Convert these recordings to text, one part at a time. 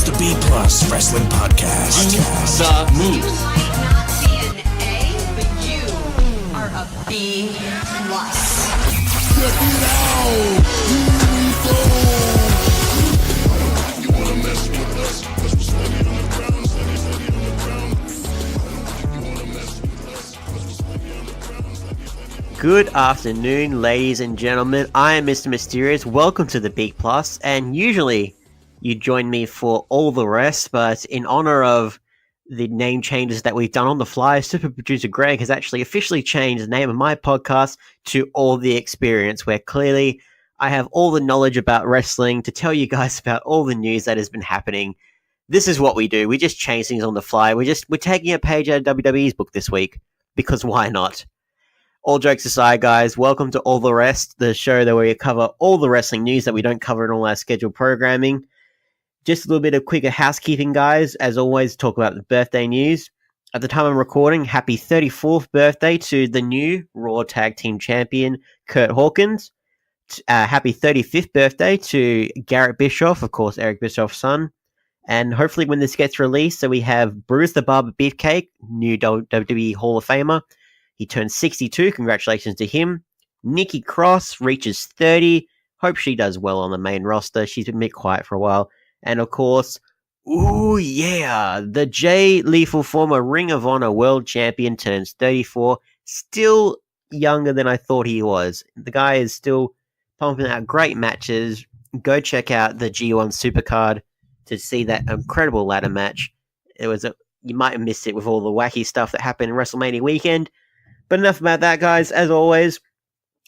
the B Plus Wrestling Podcast. The Moose. You might not be an A, but you are a B plus. Check it out! Here we go! You wanna mess with us? 'Cause we're steady on the ground, steady on the ground. You wanna mess with us? 'Cause we're steady on the ground, steady. Good afternoon, ladies and gentlemen. I am Mr Myster1ous. Welcome to the Big Plus. And usually you join me for All The Wrest, but in honor of the name changes that we've done on the fly, super producer Greg has actually officially changed the name of my podcast to All The Experience, where clearly I have all the knowledge about wrestling to tell you guys about all the news that has been happening. This is what we do. We just change things on the fly. We're taking a page out of WWE's book this week, because why not? All jokes aside, guys, welcome to All The Wrest, the show where we cover all the wrestling news that we don't cover in all our scheduled programming. Just a little bit of quicker housekeeping, guys. As always, talk about the birthday news. At the time I'm recording, happy 34th birthday to the new Raw Tag Team Champion, Kurt Hawkins. Happy 35th birthday to Garrett Bischoff, of course, Eric Bischoff's son. And hopefully when this gets released, so we have Bruce the Barber Beefcake, new WWE Hall of Famer. He turned 62. Congratulations to him. Nikki Cross reaches 30. Hope she does well on the main roster. She's been a bit quiet for a while. And of course, ooh yeah, the Jay Lethal former Ring of Honor World Champion turns 34. Still younger than I thought he was. The guy is still pumping out great matches. Go check out the G1 Supercard to see that incredible ladder match. You might have missed it with all the wacky stuff that happened in WrestleMania weekend. But enough about that, guys. As always,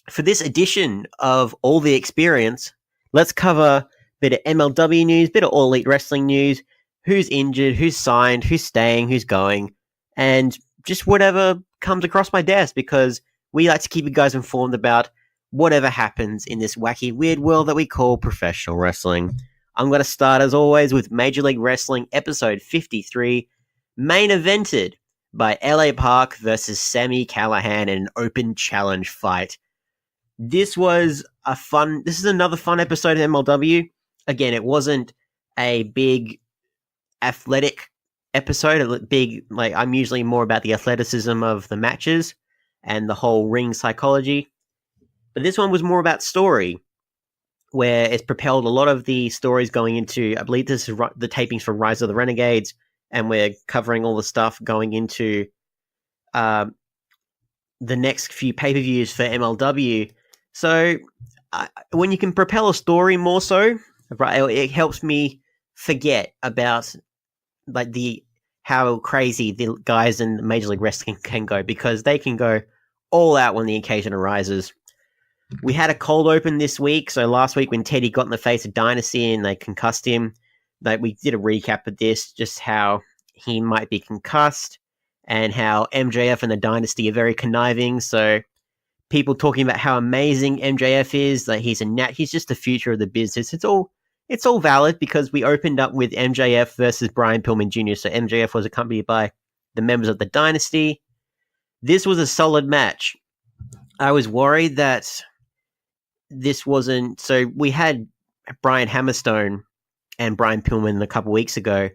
for this edition of All The Experience, let's cover a bit of MLW news, bit of All Elite Wrestling news, who's injured, who's signed, who's staying, who's going, and just whatever comes across my desk, because we like to keep you guys informed about whatever happens in this wacky, weird world that we call professional wrestling. I'm going to start, as always, with Major League Wrestling episode 53, main evented by LA Park versus Sami Callihan in an open challenge fight. This is another fun episode of MLW. Again, it wasn't a big athletic episode. I'm usually more about the athleticism of the matches and the whole ring psychology. But this one was more about story, where it's propelled a lot of the stories going into, I believe this is the tapings for Rise of the Renegades, and we're covering all the stuff going into the next few pay-per-views for MLW. So when you can propel a story more so, right, it helps me forget about how crazy the guys in Major League Wrestling can go, because they can go all out when the occasion arises. We had a cold open this week. So last week when Teddy got in the face of Dynasty and they concussed him, we did a recap of this, just how he might be concussed and how MJF and the Dynasty are very conniving. So people talking about how amazing MJF is, that he's just the future of the business. It's all valid, because we opened up with MJF versus Brian Pillman Jr. So MJF was accompanied by the members of the Dynasty. This was a solid match. I was worried that this wasn't... So we had Brian Hammerstone and Brian Pillman a couple weeks ago,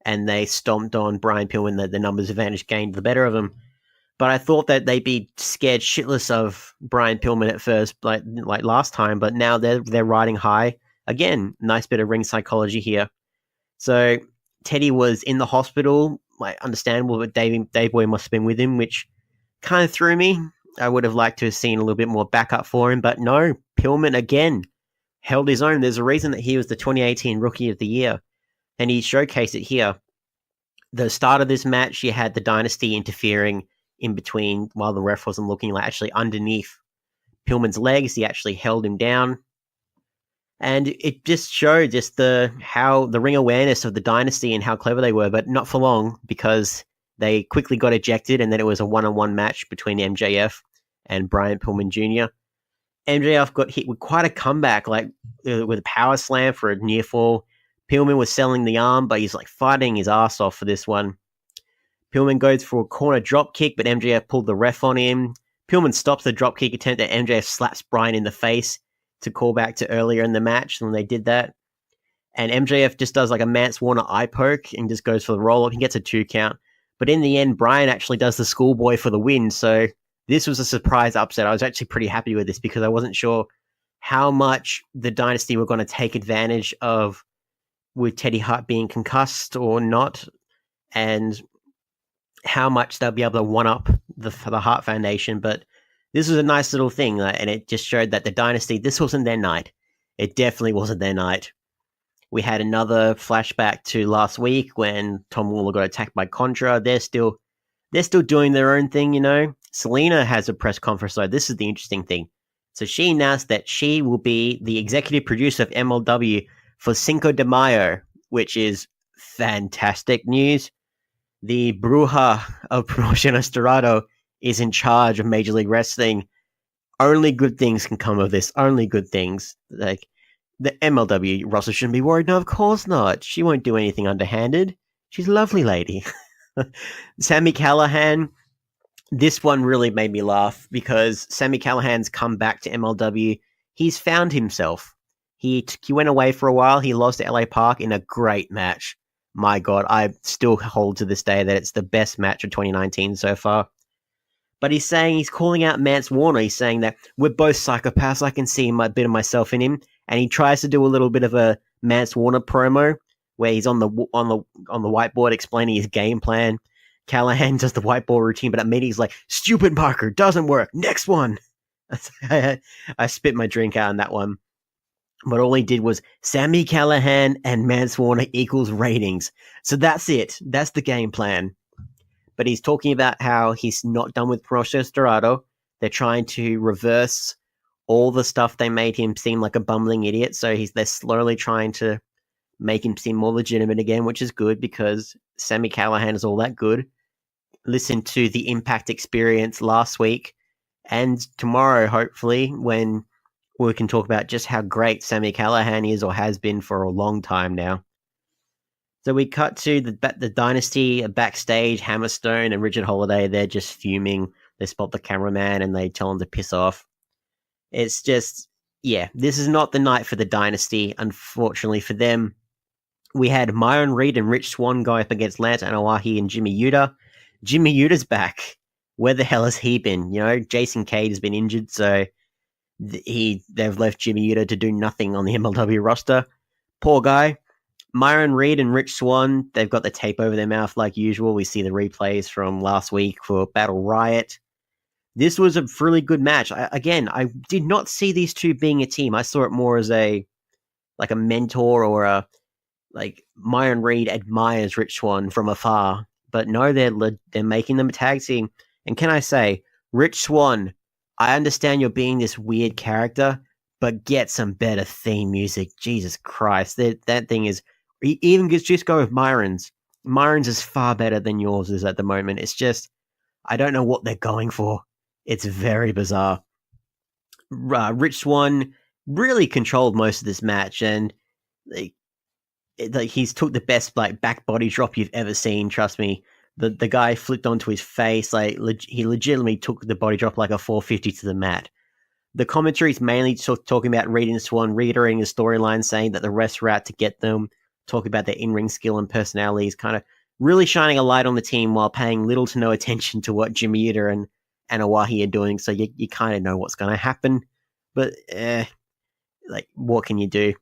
and they stomped on Brian Pillman. The numbers advantage gained the better of them. But I thought that they'd be scared shitless of Brian Pillman at first, like last time. But now they're riding high. Again, nice bit of ring psychology here. So Teddy was in the hospital, understandable, but Dave Boy must have been with him, which kind of threw me. I would have liked to have seen a little bit more backup for him, but no, Pillman again held his own. There's a reason that he was the 2018 Rookie of the Year, and he showcased it here. The start of this match, you had the Dynasty interfering in between while the ref wasn't looking, actually underneath Pillman's legs. He actually held him down. And it just showed how the ring awareness of the Dynasty and how clever they were, but not for long, because they quickly got ejected, and then it was a one-on-one match between MJF and Brian Pillman Jr. MJF got hit with quite a comeback, with a power slam for a near fall. Pillman was selling the arm, but he's fighting his ass off for this one. Pillman goes for a corner drop kick, but MJF pulled the ref on him. Pillman stops the drop kick attempt, and MJF slaps Brian in the face to call back to earlier in the match when they did that. And MJF just does like a Mance Warner eye poke and just goes for the roll up. He gets a 2 count. But in the end, Brian actually does the schoolboy for the win. So this was a surprise upset. I was actually pretty happy with this because I wasn't sure how much the Dynasty were going to take advantage of with Teddy Hart being concussed or not, and how much they'll be able to one-up the Hart Foundation. But this was a nice little thing, and it just showed that the Dynasty, this wasn't their night. It definitely wasn't their night. We had another flashback to last week when Tom Lawler got attacked by Contra. They're still doing their own thing, you know. Selena has a press conference, so this is the interesting thing. So she announced that she will be the executive producer of MLW for Cinco de Mayo, which is fantastic news. The Bruja of Promociones Dorado is in charge of Major League Wrestling. Only good things can come of this. Only good things. Like, the MLW roster shouldn't be worried. No, of course not. She won't do anything underhanded. She's a lovely lady. Sami Callihan, this one really made me laugh because Sami Callihan's come back to MLW. He's found himself. He went away for a while. He lost to LA Park in a great match. My God, I still hold to this day that it's the best match of 2019 so far. But he's calling out Mance Warner. He's saying that we're both psychopaths. I can see a bit of myself in him. And he tries to do a little bit of a Mance Warner promo where he's on the whiteboard explaining his game plan. Callahan does the whiteboard routine, but at meeting he's like, "Stupid marker, doesn't work. Next one." I spit my drink out on that one. But all he did was Sami Callihan and Mance Warner equals ratings. So that's it. That's the game plan. But he's talking about how he's not done with Promociones Dorado. They're trying to reverse all the stuff they made him seem like a bumbling idiot. So they're slowly trying to make him seem more legitimate again, which is good because Sami Callihan is all that good. Listen to the Impact Experience last week and tomorrow, hopefully, when we can talk about just how great Sami Callihan is or has been for a long time now. So we cut to the Dynasty backstage. Hammerstone and Richard Holiday, they're just fuming. They spot the cameraman and they tell him to piss off. It's just, yeah, this is not the night for the Dynasty, unfortunately for them. We had Myron Reed and Rich Swann go up against Lance Anoa'i and Jimmy Yuta. Jimmy Uta's back. Where the hell has he been? You know, Jason Cade has been injured, so they've left Jimmy Uta to do nothing on the MLW roster. Poor guy. Myron Reed and Rich Swann, they've got the tape over their mouth like usual. We see the replays from last week for Battle Riot. This was a really good match. I did not see these two being a team. I saw it more as a mentor or Myron Reed admires Rich Swann from afar. But no, they're making them a tag team. And can I say, Rich Swann, I understand you're being this weird character, but get some better theme music. Jesus Christ, that thing is... Even just go with Myron's. Myron's is far better than yours is at the moment. It's just, I don't know what they're going for. It's very bizarre. Rich Swann really controlled most of this match, and he's took the best back body drop you've ever seen. Trust me, the guy flipped onto his face. He legitimately took the body drop like a 450 to the mat. The commentary is mainly talking about Reed and Swann reiterating the storyline, saying that the rest were out to get them. Talking about their in-ring skill and personalities, kind of really shining a light on the team while paying little to no attention to what Jimmy Uta and Anoa'i are doing. So you kind of know what's going to happen. But, what can you do?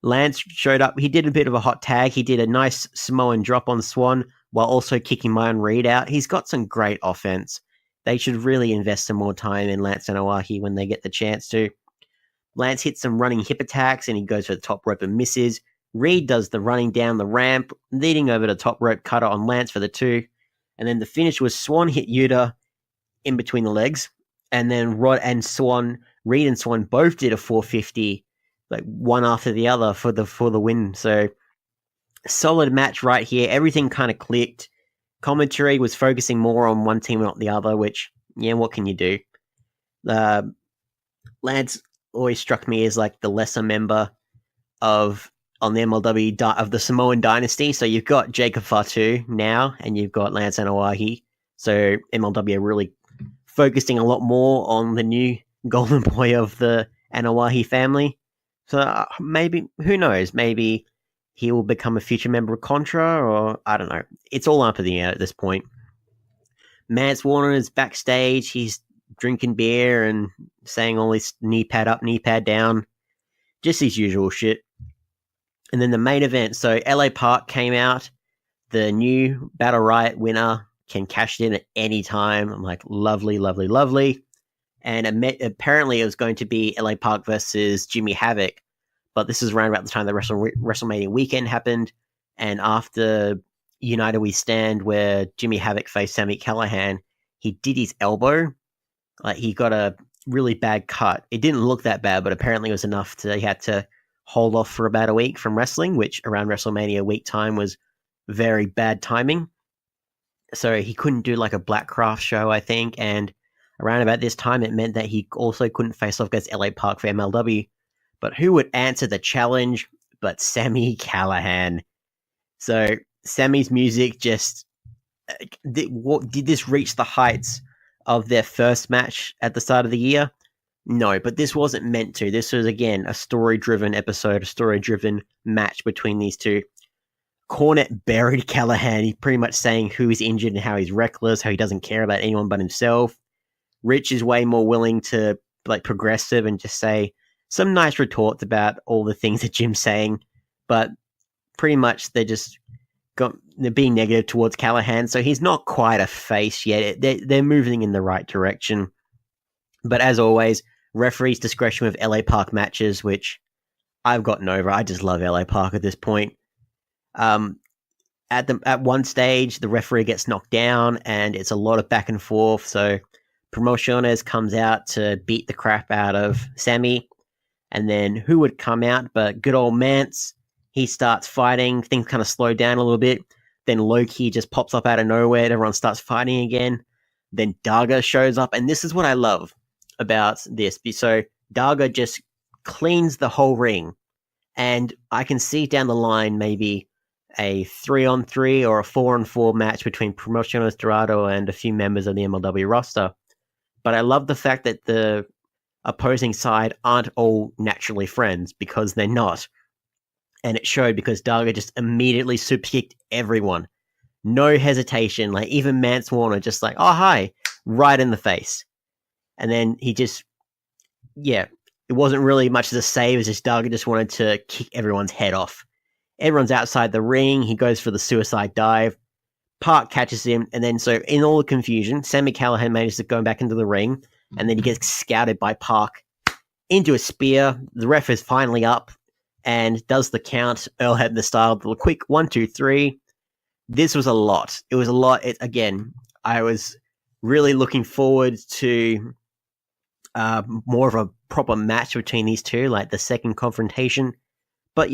Lance showed up. He did a bit of a hot tag. He did a nice Samoan drop on Swann while also kicking Myron Reed out. He's got some great offense. They should really invest some more time in Lance Anoa'i when they get the chance to. Lance hits some running hip attacks and he goes for the top rope and misses. Reed does the running down the ramp, leading over the top rope cutter on Lance for the 2. And then the finish was Swann hit Yuta in between the legs. And then Reed and Swann both did a 450, one after the other for the win. So solid match right here. Everything kind of clicked. Commentary was focusing more on one team, not the other, which, yeah, what can you do? Lance always struck me as the lesser member on the MLW of the Samoan Dynasty. So you've got Jacob Fatu now, and you've got Lance Anoa'i. So MLW are really focusing a lot more on the new golden boy of the Anoa'i family. So maybe, who knows, maybe he will become a future member of Contra, or I don't know. It's all up in the air at this point. Mance Warner is backstage. He's drinking beer and saying all this knee pad up, knee pad down. Just his usual shit. And then the main event. So LA Park came out. The new Battle Riot winner can cash it in at any time. I'm like, lovely, lovely, lovely. And apparently it was going to be LA Park versus Jimmy Havoc. But this is around about the time the WrestleMania weekend happened. And after United We Stand, where Jimmy Havoc faced Sami Callihan, he did his elbow. Like, he got a really bad cut. It didn't look that bad, but apparently it was enough he had to hold off for about a week from wrestling, which around WrestleMania week time was very bad timing. So he couldn't do like a Blackcraft show, I think. And around about this time, it meant that he also couldn't face off against LA Park for MLW. But who would answer the challenge but Sami Callihan? So Sami's music just... Did this reach the heights of their first match at the start of the year? No, but this wasn't meant to. This was, again, a story-driven episode, a story-driven match between these two. Cornette buried Callihan. He's pretty much saying who is injured and how he's reckless, how he doesn't care about anyone but himself. Rich is way more willing to, like, progressive and just say some nice retorts about all the things that Jim's saying, but pretty much they're being negative towards Callihan, so he's not quite a face yet. They're moving in the right direction. But as always, referee's discretion with LA Park matches, which I've gotten over. I just love LA Park at this point. At one stage, the referee gets knocked down, and it's a lot of back and forth. So Promociones comes out to beat the crap out of Sami, and then who would come out but good old Mance? He starts fighting. Things kind of slow down a little bit. Then Loki just pops up out of nowhere. Everyone starts fighting again. Then Daga shows up, and this is what I love about this. So Daga just cleans the whole ring, and I can see down the line maybe a 3-on-3 or a 4-on-4 match between Promociones Dorado and a few members of the MLW roster. But I love the fact that the opposing side aren't all naturally friends, because they're not. And it showed, because Daga just immediately super kicked everyone. No hesitation. Like, even Mance Warner just like, oh, hi, right in the face. And then he just, it wasn't really much of a save. It was just Daga just wanted to kick everyone's head off. Everyone's outside the ring. He goes for the suicide dive. Park catches him. And then, so in all the confusion, Sami Callihan manages to go back into the ring. And then he gets scouted by Park into a spear. The ref is finally up and does the count, Earl Hebner style, the quick 1, 2, 3. This was a lot. It was a lot. Again, I was really looking forward to more of a proper match between these two, like the second confrontation. But,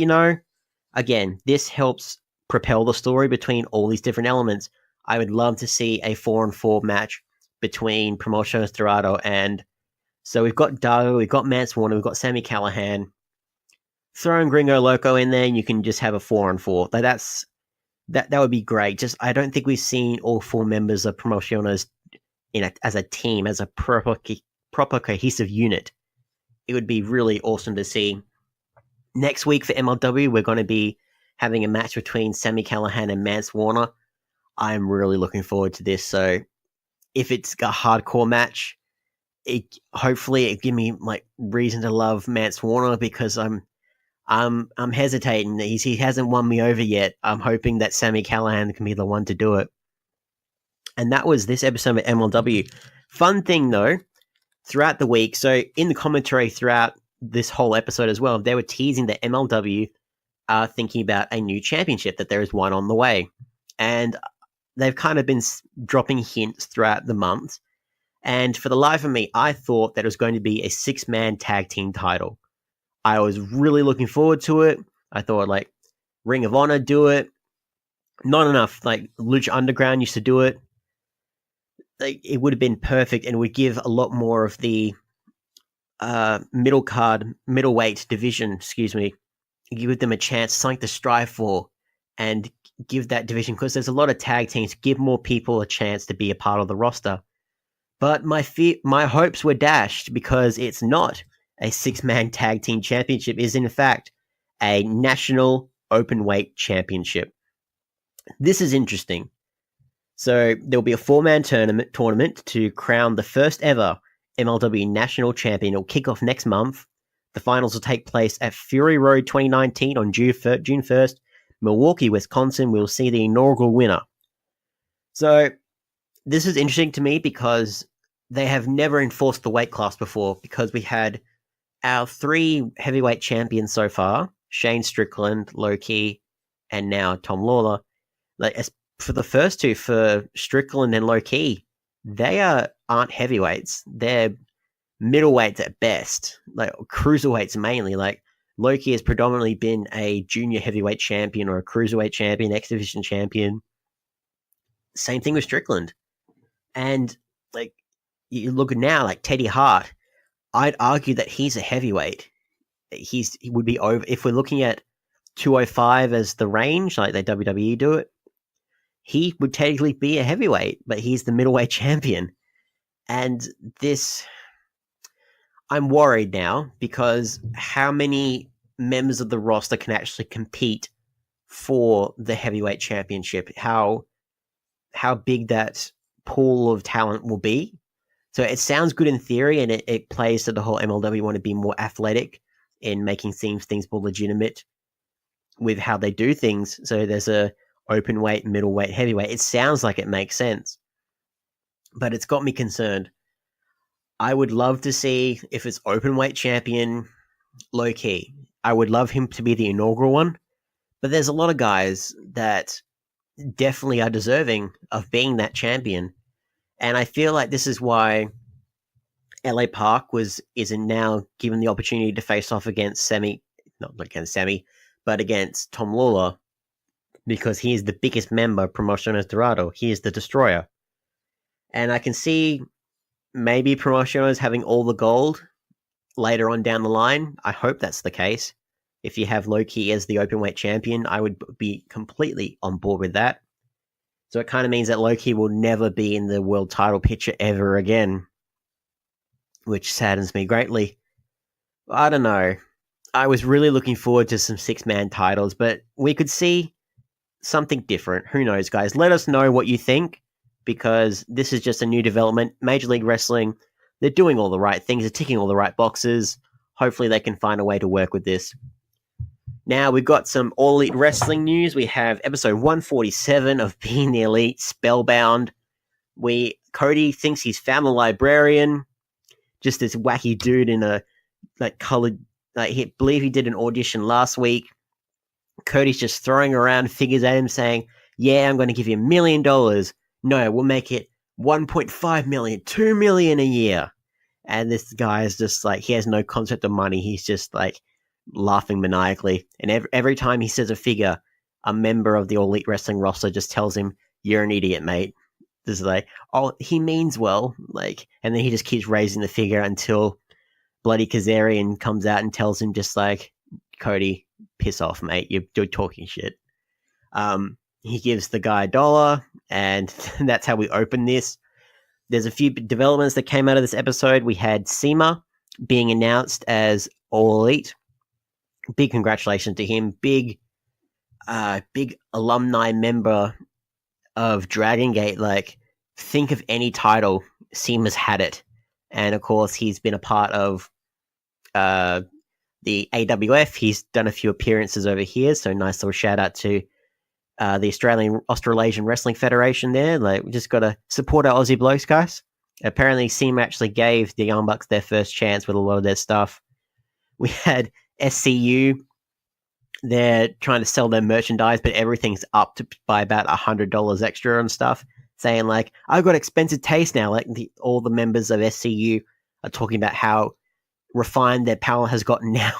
again, this helps propel the story between all these different elements. I would love to see a 4-on-4 match between Promociones Dorado and... So we've got Dago, we've got Mance Warner, we've got Sami Callihan. Throwing Gringo Loco in there, and you can just have a 4-on-4. Like, that would be great. Just, I don't think we've seen all 4 members of Promociones as a team, as a proper cohesive unit. It would be really awesome to see. Next week for MLW, we're going to be having a match between Sami Callihan and Mance Warner. I'm really looking forward to this. So if it's a hardcore match, hopefully it give me like reason to love Mance Warner, because I'm hesitating. He hasn't won me over yet. I'm hoping that Sami Callihan can be the one to do it. And that was this episode of MLW. Fun thing though, throughout the week, so in the commentary throughout this whole episode as well, they were teasing that MLW are thinking about a new championship, that there is one on the way. And they've kind of been dropping hints throughout the month. And for the life of me, I thought that it was going to be a 6-man tag team title. I was really looking forward to it. I thought, like, Ring of Honor do it. Not enough. Like, Lucha Underground used to do it. Like, it would have been perfect and would give a lot more of the middleweight division, give them a chance, something to strive for, and give that division, because there's a lot of tag teams, give more people a chance to be a part of the roster. But my hopes were dashed, because it's not a 6-man tag team championship. It is in fact a national Openweight Championship. This is interesting. So there'll be a 4-man tournament to crown the first ever MLW National Champion. It'll kick off next month. The finals will take place at Fury Road 2019 on June 1st. Milwaukee, Wisconsin. We'll see the inaugural winner. So this is interesting to me because they have never enforced the weight class before, because we had our 3 heavyweight champions so far, Shane Strickland, Low-Ki, and now Tom Lawler. Like, for the first 2, for Strickland and Low-Ki, they aren't heavyweights. They're middleweights at best, like cruiserweights mainly. Like, Low-Ki has predominantly been a junior heavyweight champion or a cruiserweight champion, X Division champion. Same thing with Strickland. And, like, you look now, like Teddy Hart, I'd argue that he's a heavyweight. He would be over, if we're looking at 205 as the range, like the WWE do it, he would technically be a heavyweight, but he's the middleweight champion. And this, I'm worried now, because how many members of the roster can actually compete for the heavyweight championship? How big that pool of talent will be. So it sounds good in theory, and it plays to the whole MLW want to be more athletic in making things more legitimate with how they do things. So there's a open weight, middleweight, heavyweight. It sounds like it makes sense, but it's got me concerned. I would love to see, if it's open weight champion Low-Ki, I would love him to be the inaugural one, but there's a lot of guys that definitely are deserving of being that champion. And I feel like this is why LA Park isn't now given the opportunity to face off against but against Tom Lawler, because he is the biggest member of Promociones Dorado. He is the destroyer. And I can see maybe Promociones having all the gold later on down the line. I hope that's the case. If you have Low-Ki as the openweight champion, I would be completely on board with that. So it kind of means that Low-Ki will never be in the world title picture ever again, which saddens me greatly. I don't know. I was really looking forward to some 6-man titles, but we could see something different. Who knows, guys? Let us know what you think, because this is just a new development. Major League Wrestling, they're doing all the right things. They're ticking all the right boxes. Hopefully they can find a way to work with this. Now, we've got some All Elite Wrestling news. We have episode 147 of Being the Elite, Spellbound. Cody thinks he's found the librarian. Just this wacky dude in a colored, he believe he did an audition last week. Cody's just throwing around figures at him saying, yeah, I'm going to give you $1 million. No, we'll make it 1.5 million, 2 million a year. And this guy is just he has no concept of money. He's just laughing maniacally. And every time he says a figure, a member of the All Elite Wrestling roster just tells him, you're an idiot, mate. This is oh, he means well. And then he just keeps raising the figure until Bloody Kazarian comes out and tells him Cody, piss off, mate. You're talking shit. He gives the guy $1, and that's how we open this. There's a few developments that came out of this episode. We had SEMA being announced as All Elite. Big congratulations to him. Big alumni member of Dragon Gate. Think of any title, SEMA's had it. And of course, he's been a part of the AWF. He's done a few appearances over here, so nice little shout out to the Australasian Wrestling Federation there. We just got to support our Aussie blokes, guys. Apparently, SEMA actually gave the Young Bucks their first chance with a lot of their stuff. We had SCU. They're trying to sell their merchandise, but everything's up by about $100 extra and stuff, saying I've got expensive taste now. All the members of SCU are talking about how refined their palate has gotten now.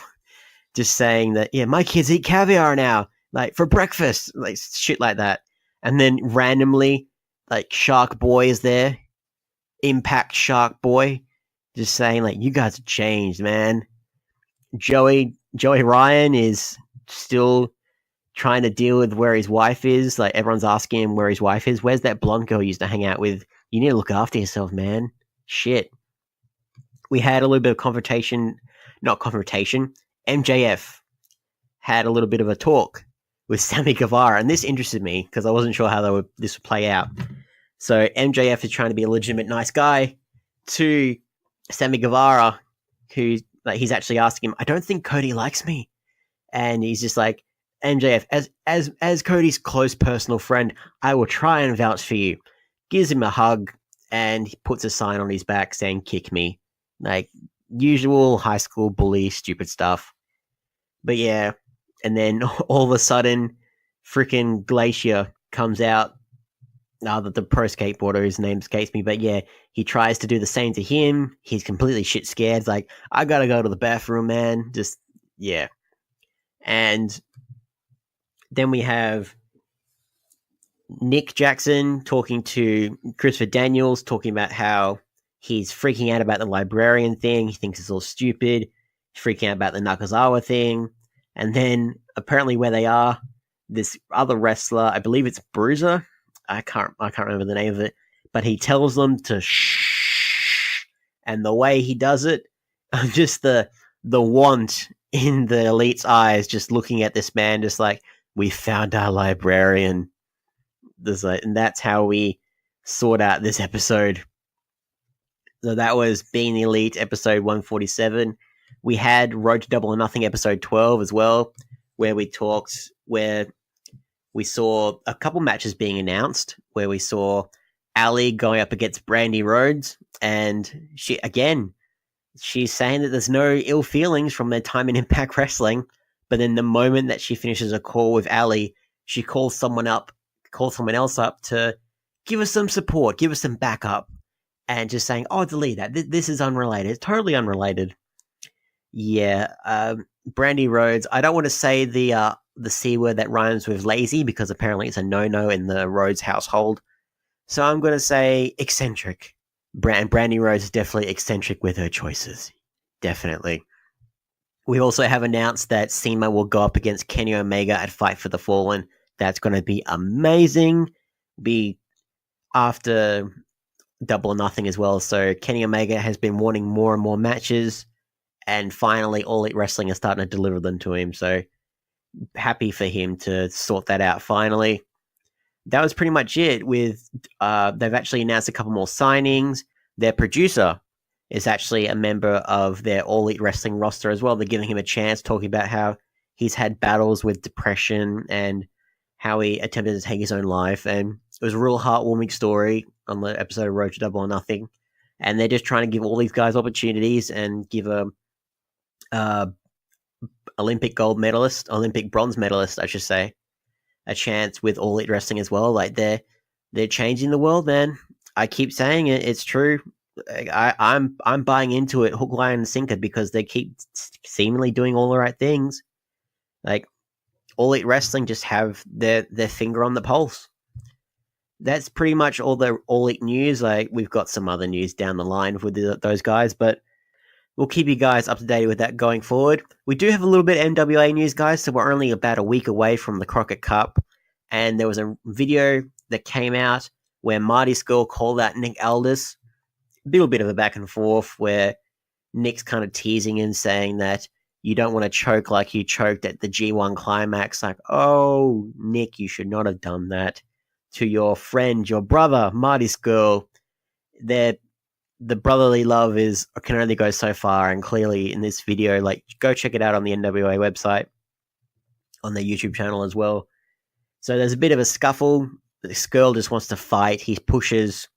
Just saying that, yeah, my kids eat caviar now, for breakfast, shit like that. And then randomly, Shark Boy is there, Impact Shark Boy, just saying you guys have changed, man. Joey Ryan is still trying to deal with where his wife is. Everyone's asking him where his wife is. Where's that blonde girl you used to hang out with? You need to look after yourself, man. Shit. We had a little bit of MJF had a little bit of a talk with Sammy Guevara, and this interested me because I wasn't sure how this would play out. So MJF is trying to be a legitimate nice guy to Sammy Guevara, who he's actually asking him, "I don't think Cody likes me," and he's just like, "MJF, as Cody's close personal friend, I will try and vouch for you." Gives him a hug, and he puts a sign on his back saying, "Kick me." Like, usual high school bully stupid stuff. But yeah, and then all of a sudden, freaking Glacier comes out. The pro skateboarder, whose name escapes me, but yeah, he tries to do the same to him. He's completely shit scared. It's like, "I gotta go to the bathroom, man." Just, yeah. And then we have Nick Jackson talking to Christopher Daniels, talking about how he's freaking out about the librarian thing. He thinks it's all stupid. He's freaking out about the Nakazawa thing. And then, apparently where they are, this other wrestler, I believe it's Bruiser, I can't remember the name of it, but he tells them to shh, and the way he does it, just the want in the Elite's eyes, just looking at this man, just like, "We found our librarian." And that's how we sort out this episode. So that was Being the Elite, episode 147. We had Road to Double or Nothing, episode 12 as well, where we saw a couple matches being announced, where we saw Ali going up against Brandy Rhodes, and she's saying that there's no ill feelings from their time in Impact Wrestling, but then the moment that she finishes a call with Ali, she calls someone else up to give us some support, give us some backup, and just saying, "Oh, delete that. This is unrelated. It's totally unrelated." Yeah, Brandy Rhodes. I don't want to say the C word that rhymes with lazy, because apparently it's a no-no in the Rhodes household. So I'm going to say eccentric. Brandy Rhodes is definitely eccentric with her choices. Definitely. We also have announced that CIMA will go up against Kenny Omega at Fight for the Fallen. That's going to be amazing. Be after Double or Nothing as well. So Kenny Omega has been wanting more and more matches, and finally All Elite Wrestling is starting to deliver them to him. So happy for him to sort that out finally. That was pretty much it. With they've actually announced a couple more signings. Their producer is actually a member of their All Elite Wrestling roster as well. They're giving him a chance, talking about how he's had battles with depression and how he attempted to take his own life. And it was a real heartwarming story on the episode of Road to Double or Nothing. And they're just trying to give all these guys opportunities and give a Olympic bronze medalist, I should say, a chance with All Elite Wrestling as well. Like, they're changing the world, man. I keep saying it. It's true. I'm buying into it, hook, line, and sinker, because they keep seemingly doing all the right things. Like, All Elite Wrestling just have their finger on the pulse. That's pretty much all the All Elite news. Like, we've got some other news down the line with those guys, but we'll keep you guys up to date with that going forward. We do have a little bit of NWA news, guys, so we're only about a week away from the Crockett Cup, and there was a video that came out where Marty Scurll called out Nick Aldis. A little bit of a back and forth where Nick's kind of teasing him, saying that you don't want to choke like you choked at the G1 climax. Like, "Oh, Nick, you should not have done that to your friend, your brother, Marty Scurll." The brotherly love can only go so far, and clearly in this video, like, go check it out on the NWA website, on their YouTube channel as well. So there's a bit of a scuffle. Scurll just wants to fight. He pushes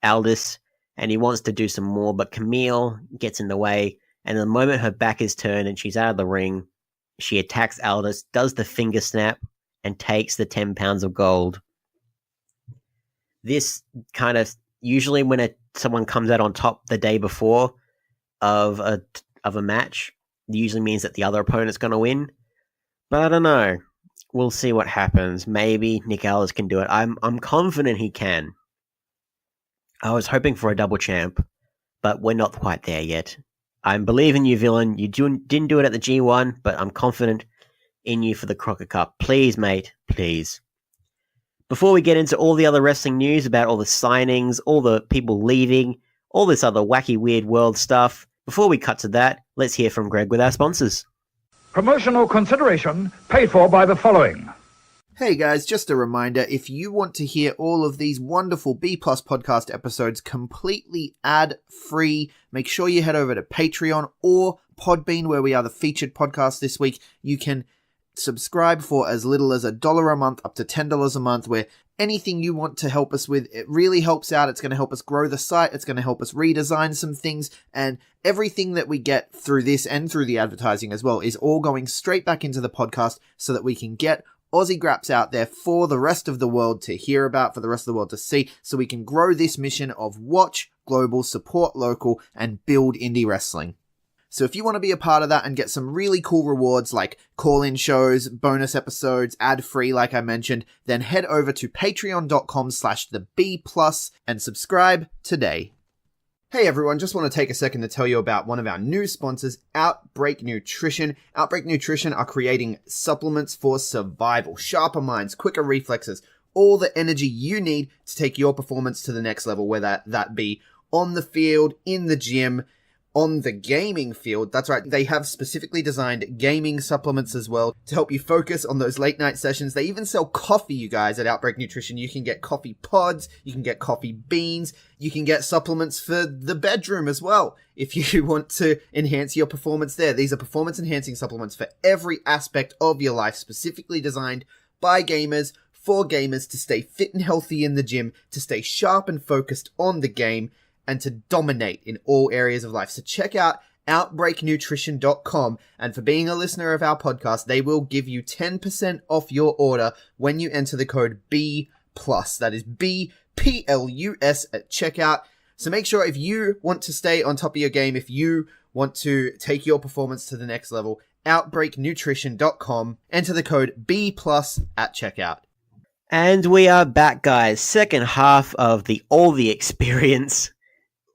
Aldis, and he wants to do some more, but Camille gets in the way, and the moment her back is turned and she's out of the ring, she attacks Aldis, does the finger snap, and takes the 10 pounds of gold. This kind of, usually when someone comes out on top the day before of a match, it usually means that the other opponent's going to win. But I don't know. We'll see what happens. Maybe Nick Aldis can do it. I'm confident he can. I was hoping for a double champ, but we're not quite there yet. I believe in you, villain. You didn't do it at the G1, but I'm confident in you for the Crockett Cup. Please, mate. Please. Before we get into all the other wrestling news about all the signings, all the people leaving, all this other wacky, weird world stuff, before we cut to that, let's hear from Greg with our sponsors. Promotional consideration paid for by the following. Hey guys, just a reminder, if you want to hear all of these wonderful B Plus podcast episodes completely ad-free, make sure you head over to Patreon or Podbean, where we are the featured podcast this week. You can subscribe for as little as $1 a month up to $10 a month, where anything you want to help us with, it really helps out. It's going to help us grow the site. It's going to help us redesign some things, and everything that we get through this and through the advertising as well is all going straight back into the podcast so that we can get Aussie Graps out there for the rest of the world to hear about, for the rest of the world to see, so we can grow this mission of watch global, support local, and build indie wrestling. So if you want to be a part of that and get some really cool rewards like call-in shows, bonus episodes, ad-free like I mentioned, then head over to patreon.com/theb+ and subscribe today. Hey everyone, just want to take a second to tell you about one of our new sponsors, Outbreak Nutrition. Outbreak Nutrition are creating supplements for survival, sharper minds, quicker reflexes, all the energy you need to take your performance to the next level, whether that be on the field, in the gym, on the gaming field. That's right, they have specifically designed gaming supplements as well to help you focus on those late night sessions. They even sell coffee, you guys, at Outbreak Nutrition. You can get coffee pods, you can get coffee beans, you can get supplements for the bedroom as well if you want to enhance your performance there. These are performance enhancing supplements for every aspect of your life, specifically designed by gamers, for gamers, to stay fit and healthy in the gym, to stay sharp and focused on the game, and to dominate in all areas of life. So check out OUTBREAKNutrition.com, and for being a listener of our podcast, they will give you 10% off your order when you enter the code B+. That is BPLUS at checkout. So make sure, if you want to stay on top of your game, if you want to take your performance to the next level, OUTBREAKNutrition.com, enter the code B+ at checkout. And we are back, guys. Second half of the All The Experience,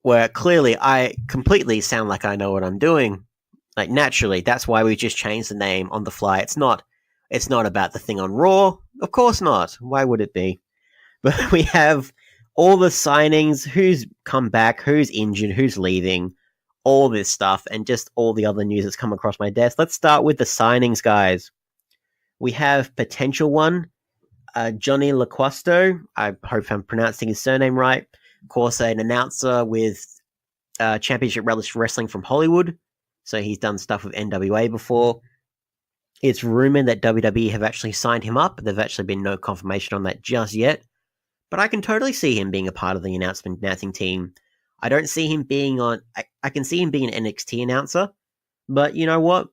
where clearly I completely sound like I know what I'm doing. Like, naturally, that's why we just changed the name on the fly. It's not about the thing on Raw. Of course not. Why would it be? But we have all the signings, who's come back, who's injured, who's leaving, all this stuff, and just all the other news that's come across my desk. Let's start with the signings, guys. We have potential one, Johnny LaQuasto. I hope I'm pronouncing his surname right. Of course, an announcer with Championship Wrestling from Hollywood. So he's done stuff with NWA before. It's rumored that WWE have actually signed him up. There's actually been no confirmation on that just yet. But I can totally see him being a part of the announcing team. I don't see him being on... I can see him being an NXT announcer. But you know what?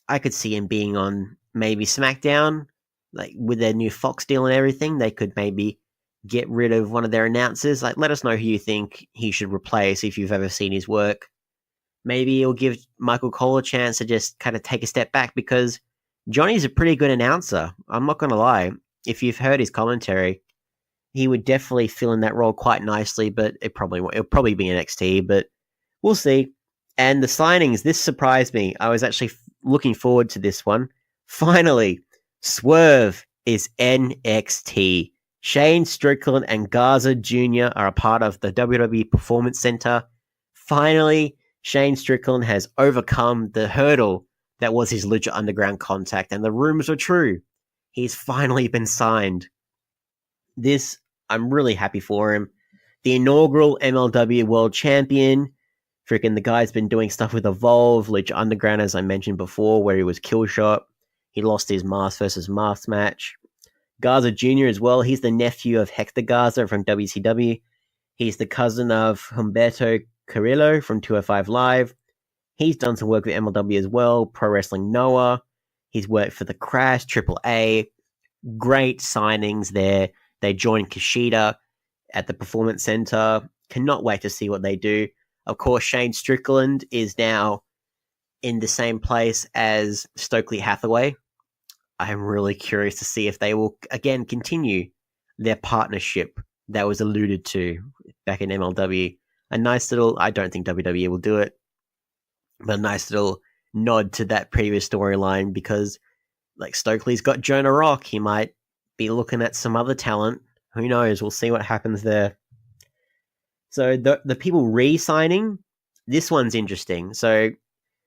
I could see him being on maybe SmackDown. Like, with their new Fox deal and everything, they could maybe get rid of one of their announcers. Like, let us know who you think he should replace if you've ever seen his work. Maybe he'll give Michael Cole a chance to just kind of take a step back, because Johnny's a pretty good announcer. I'm not going to lie. If you've heard his commentary, he would definitely fill in that role quite nicely, but it'll probably be NXT, but we'll see. And the signings, this surprised me. I was actually looking forward to this one. Finally, Swerve is NXT. Shane Strickland and Garza Jr. are a part of the WWE Performance Center. Finally, Shane Strickland has overcome the hurdle that was his Lucha Underground contact, and the rumors are true. He's finally been signed. This, I'm really happy for him. The inaugural MLW World Champion. Freaking the guy's been doing stuff with Evolve, Lucha Underground, as I mentioned before, where he was Killshot. He lost his mask versus mask match. Garza Jr. as well. He's the nephew of Hector Garza from WCW. He's the cousin of Humberto Carrillo from 205 Live. He's done some work with MLW as well. Pro Wrestling Noah. He's worked for The Crash, AAA. Great signings there. They joined Kushida at the Performance Center. Cannot wait to see what they do. Of course, Shane Strickland is now in the same place as Stokely Hathaway. I'm really curious to see if they will, again, continue their partnership that was alluded to back in MLW. A nice little, I don't think WWE will do it, but a nice little nod to that previous storyline, because, like, Stokely's got Jonah Rock. He might be looking at some other talent. Who knows? We'll see what happens there. So the people re-signing, this one's interesting. So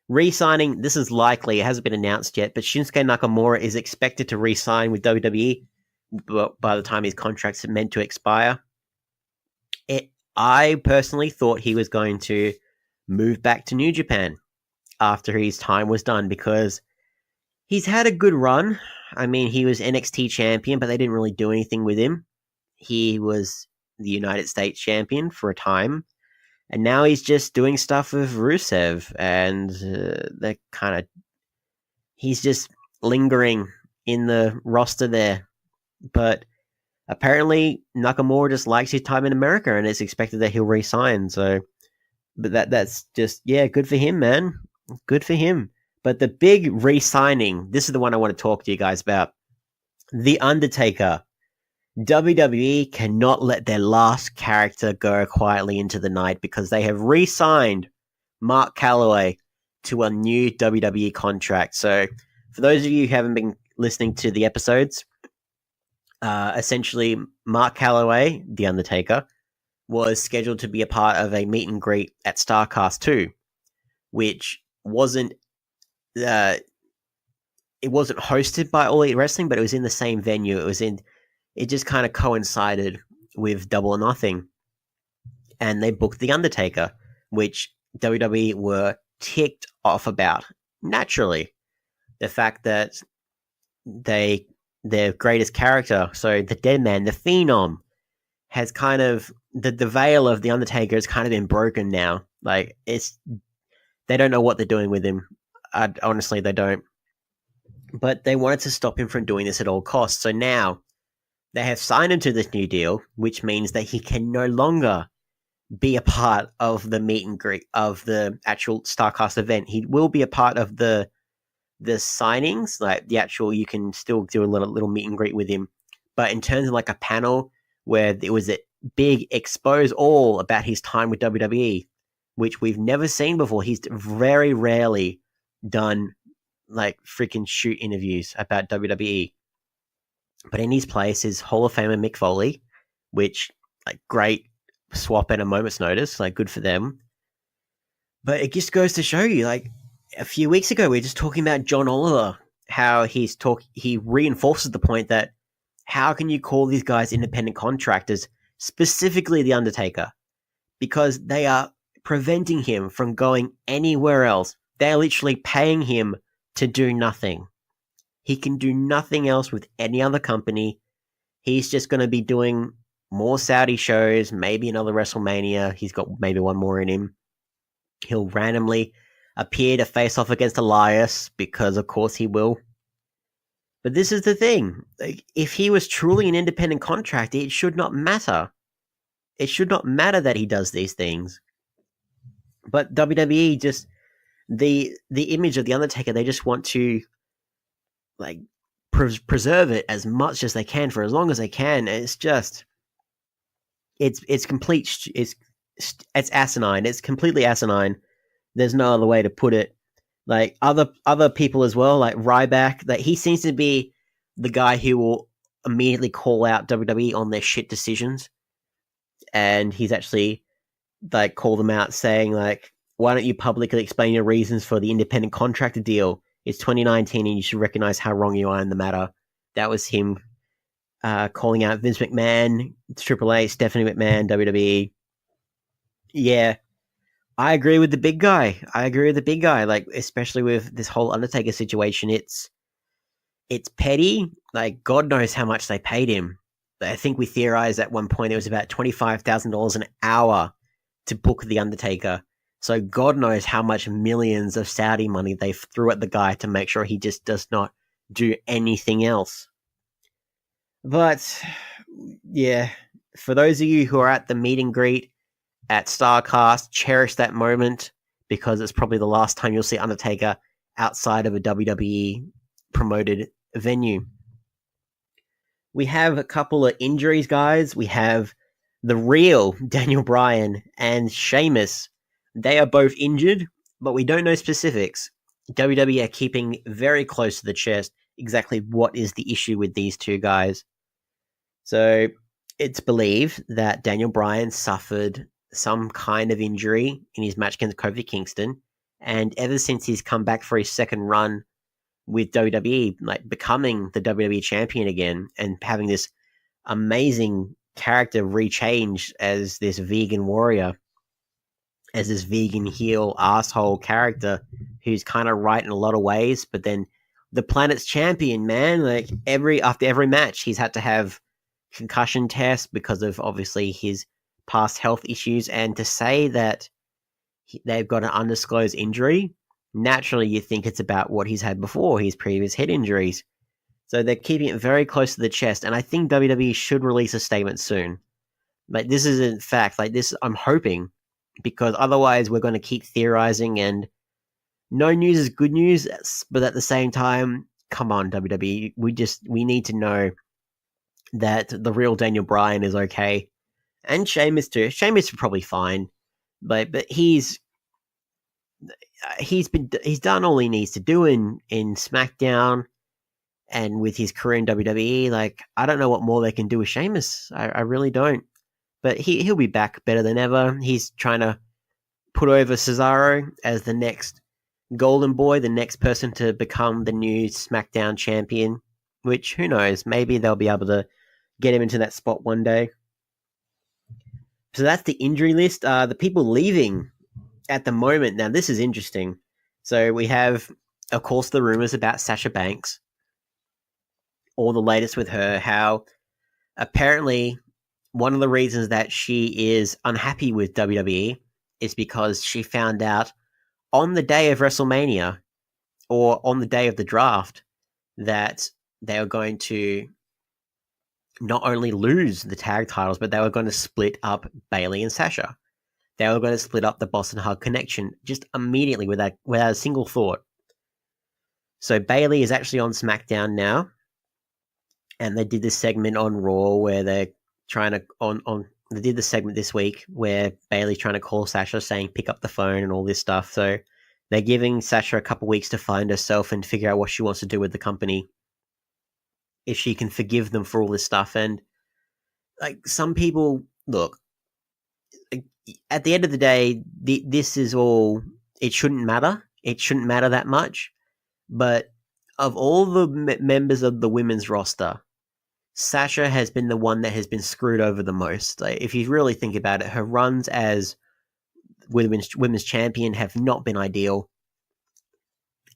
Re-signing, this is likely, it hasn't been announced yet, but Shinsuke Nakamura is expected to re-sign with WWE by the time his contract's meant to expire. I personally thought he was going to move back to New Japan after his time was done, because he's had a good run. I mean, he was NXT champion, but they didn't really do anything with him. He was the United States champion for a time, and now he's just doing stuff with Rusev, and he's just lingering in the roster there. But apparently Nakamura just likes his time in America, and it's expected that he'll re-sign. So, but that's just, yeah, good for him, man. Good for him. But the big re-signing, this is the one I want to talk to you guys about. The Undertaker. WWE cannot let their last character go quietly into the night, because they have re-signed Mark Calloway to a new WWE contract. So, for those of you who haven't been listening to the episodes, essentially Mark Calloway, The Undertaker, was scheduled to be a part of a meet and greet at StarCast 2, which wasn't it wasn't hosted by All Elite Wrestling, but it was in the same venue. It just kind of coincided with Double or Nothing, and they booked The Undertaker, which WWE were ticked off about. Naturally, the fact that their greatest character, so the Dead Man, the Phenom, has kind of the veil of The Undertaker has kind of been broken now. Like, they don't know what they're doing with him. Honestly, they don't. But they wanted to stop him from doing this at all costs. So now they have signed him to this new deal, which means that he can no longer be a part of the meet and greet of the actual StarCast event. He will be a part of the signings, like the actual, you can still do a little meet and greet with him. But in terms of like a panel where it was a big expose all about his time with WWE, which we've never seen before. He's very rarely done like freaking shoot interviews about WWE. But in his place is Hall of Famer Mick Foley, which, like, great swap at a moment's notice, like, good for them. But it just goes to show you, like, a few weeks ago, we were just talking about John Oliver, how he reinforces the point that how can you call these guys independent contractors, specifically The Undertaker? Because they are preventing him from going anywhere else. They're literally paying him to do nothing. He can do nothing else with any other company. He's just going to be doing more Saudi shows, maybe another WrestleMania. He's got maybe one more in him. He'll randomly appear to face off against Elias, because of course he will. But this is the thing. Like, if he was truly an independent contractor, it should not matter. It should not matter that he does these things. But WWE just, the image of The Undertaker, they just want to, like, preserve it as much as they can for as long as they can. It's just, it's complete, it's asinine. It's completely asinine. There's no other way to put it. Like, other people as well, like Ryback, that he seems to be the guy who will immediately call out WWE on their shit decisions. And he's actually, like, called them out saying, like, why don't you publicly explain your reasons for the independent contractor deal? It's 2019 and you should recognize how wrong you are in the matter. That was him calling out Vince McMahon, Triple H, Stephanie McMahon, WWE. Yeah, I agree with the big guy. Like, especially with this whole Undertaker situation, it's petty. Like, God knows how much they paid him. I think we theorized at one point it was about $25,000 an hour to book The Undertaker. So God knows how much millions of Saudi money they threw at the guy to make sure he just does not do anything else. But, yeah, for those of you who are at the meet and greet at StarCast, cherish that moment, because it's probably the last time you'll see Undertaker outside of a WWE promoted venue. We have a couple of injuries, guys. We have the real Daniel Bryan and Sheamus. They are both injured, but we don't know specifics. WWE are keeping very close to the chest exactly what is the issue with these two guys. So it's believed that Daniel Bryan suffered some kind of injury in his match against Kofi Kingston, And ever since he's come back for his second run with WWE, like becoming the WWE champion again and having this amazing character rechange as this vegan warrior, as this vegan heel asshole character who's kind of right in a lot of ways, but then the planet's champion, man. Like after every match, he's had to have concussion tests because of obviously his past health issues, and to say that they've got an undisclosed injury, naturally you think it's about what he's had before, his previous head injuries. So they're keeping it very close to the chest, and I think WWE should release a statement soon. Like, this is in fact, like this, I'm hoping, because otherwise we're going to keep theorizing, and no news is good news, but at the same time, come on, WWE, we need to know that the real Daniel Bryan is okay. And Sheamus too. Sheamus is probably fine, but he's done all he needs to do in SmackDown and with his career in WWE. Like, I don't know what more they can do with Sheamus. I really don't. But he'll be back better than ever. He's trying to put over Cesaro as the next golden boy, the next person to become the new SmackDown champion, which, who knows, maybe they'll be able to get him into that spot one day. So that's the injury list. The people leaving at the moment. Now, this is interesting. So we have, of course, the rumors about Sasha Banks. All the latest with her, how apparently one of the reasons that she is unhappy with WWE is because she found out on the day of WrestleMania, or on the day of the draft, that they are going to not only lose the tag titles, but they were going to split up Bayley and Sasha. They were going to split up the Boston Hug connection just immediately without a single thought. So Bayley is actually on SmackDown now, and they did this segment on Raw where they're trying to they did the segment this week where Bayley's trying to call Sasha, saying pick up the phone and all this stuff. So they're giving Sasha a couple weeks to find herself and figure out what she wants to do with the company, if she can forgive them for all this stuff. And like, some people, look, at the end of the day, this is all, it shouldn't matter. It shouldn't matter that much. But of all the members of the women's roster, Sasha has been the one that has been screwed over the most. Like, if you really think about it, her runs as women's champion have not been ideal.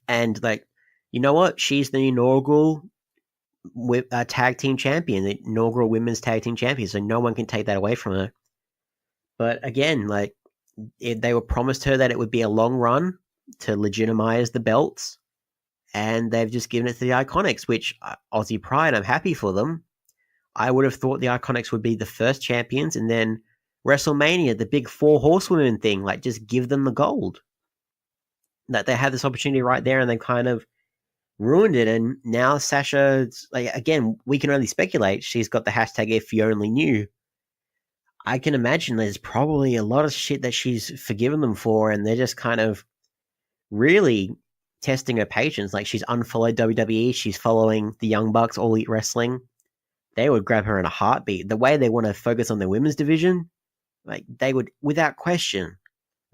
And like, you know what? She's the inaugural tag team champion, the inaugural women's tag team champion, so no one can take that away from her. But again, like, they were promised her that it would be a long run to legitimize the belts, and they've just given it to the Iconics, which, Aussie Pride, I'm happy for them. I would have thought the Iconics would be the first champions, and then WrestleMania, the big 4 horsewomen thing, like, just give them the gold. That they had this opportunity right there, and they kind of ruined it. And now Sasha, like, again, we can only speculate. She's got the hashtag if you only knew. I can imagine there's probably a lot of shit that she's forgiven them for, and they're just kind of really testing her patience. Like, she's unfollowed WWE, she's following the Young Bucks, All Elite Wrestling. They would grab her in a heartbeat. The way they want to focus on the women's division, like, they would, without question,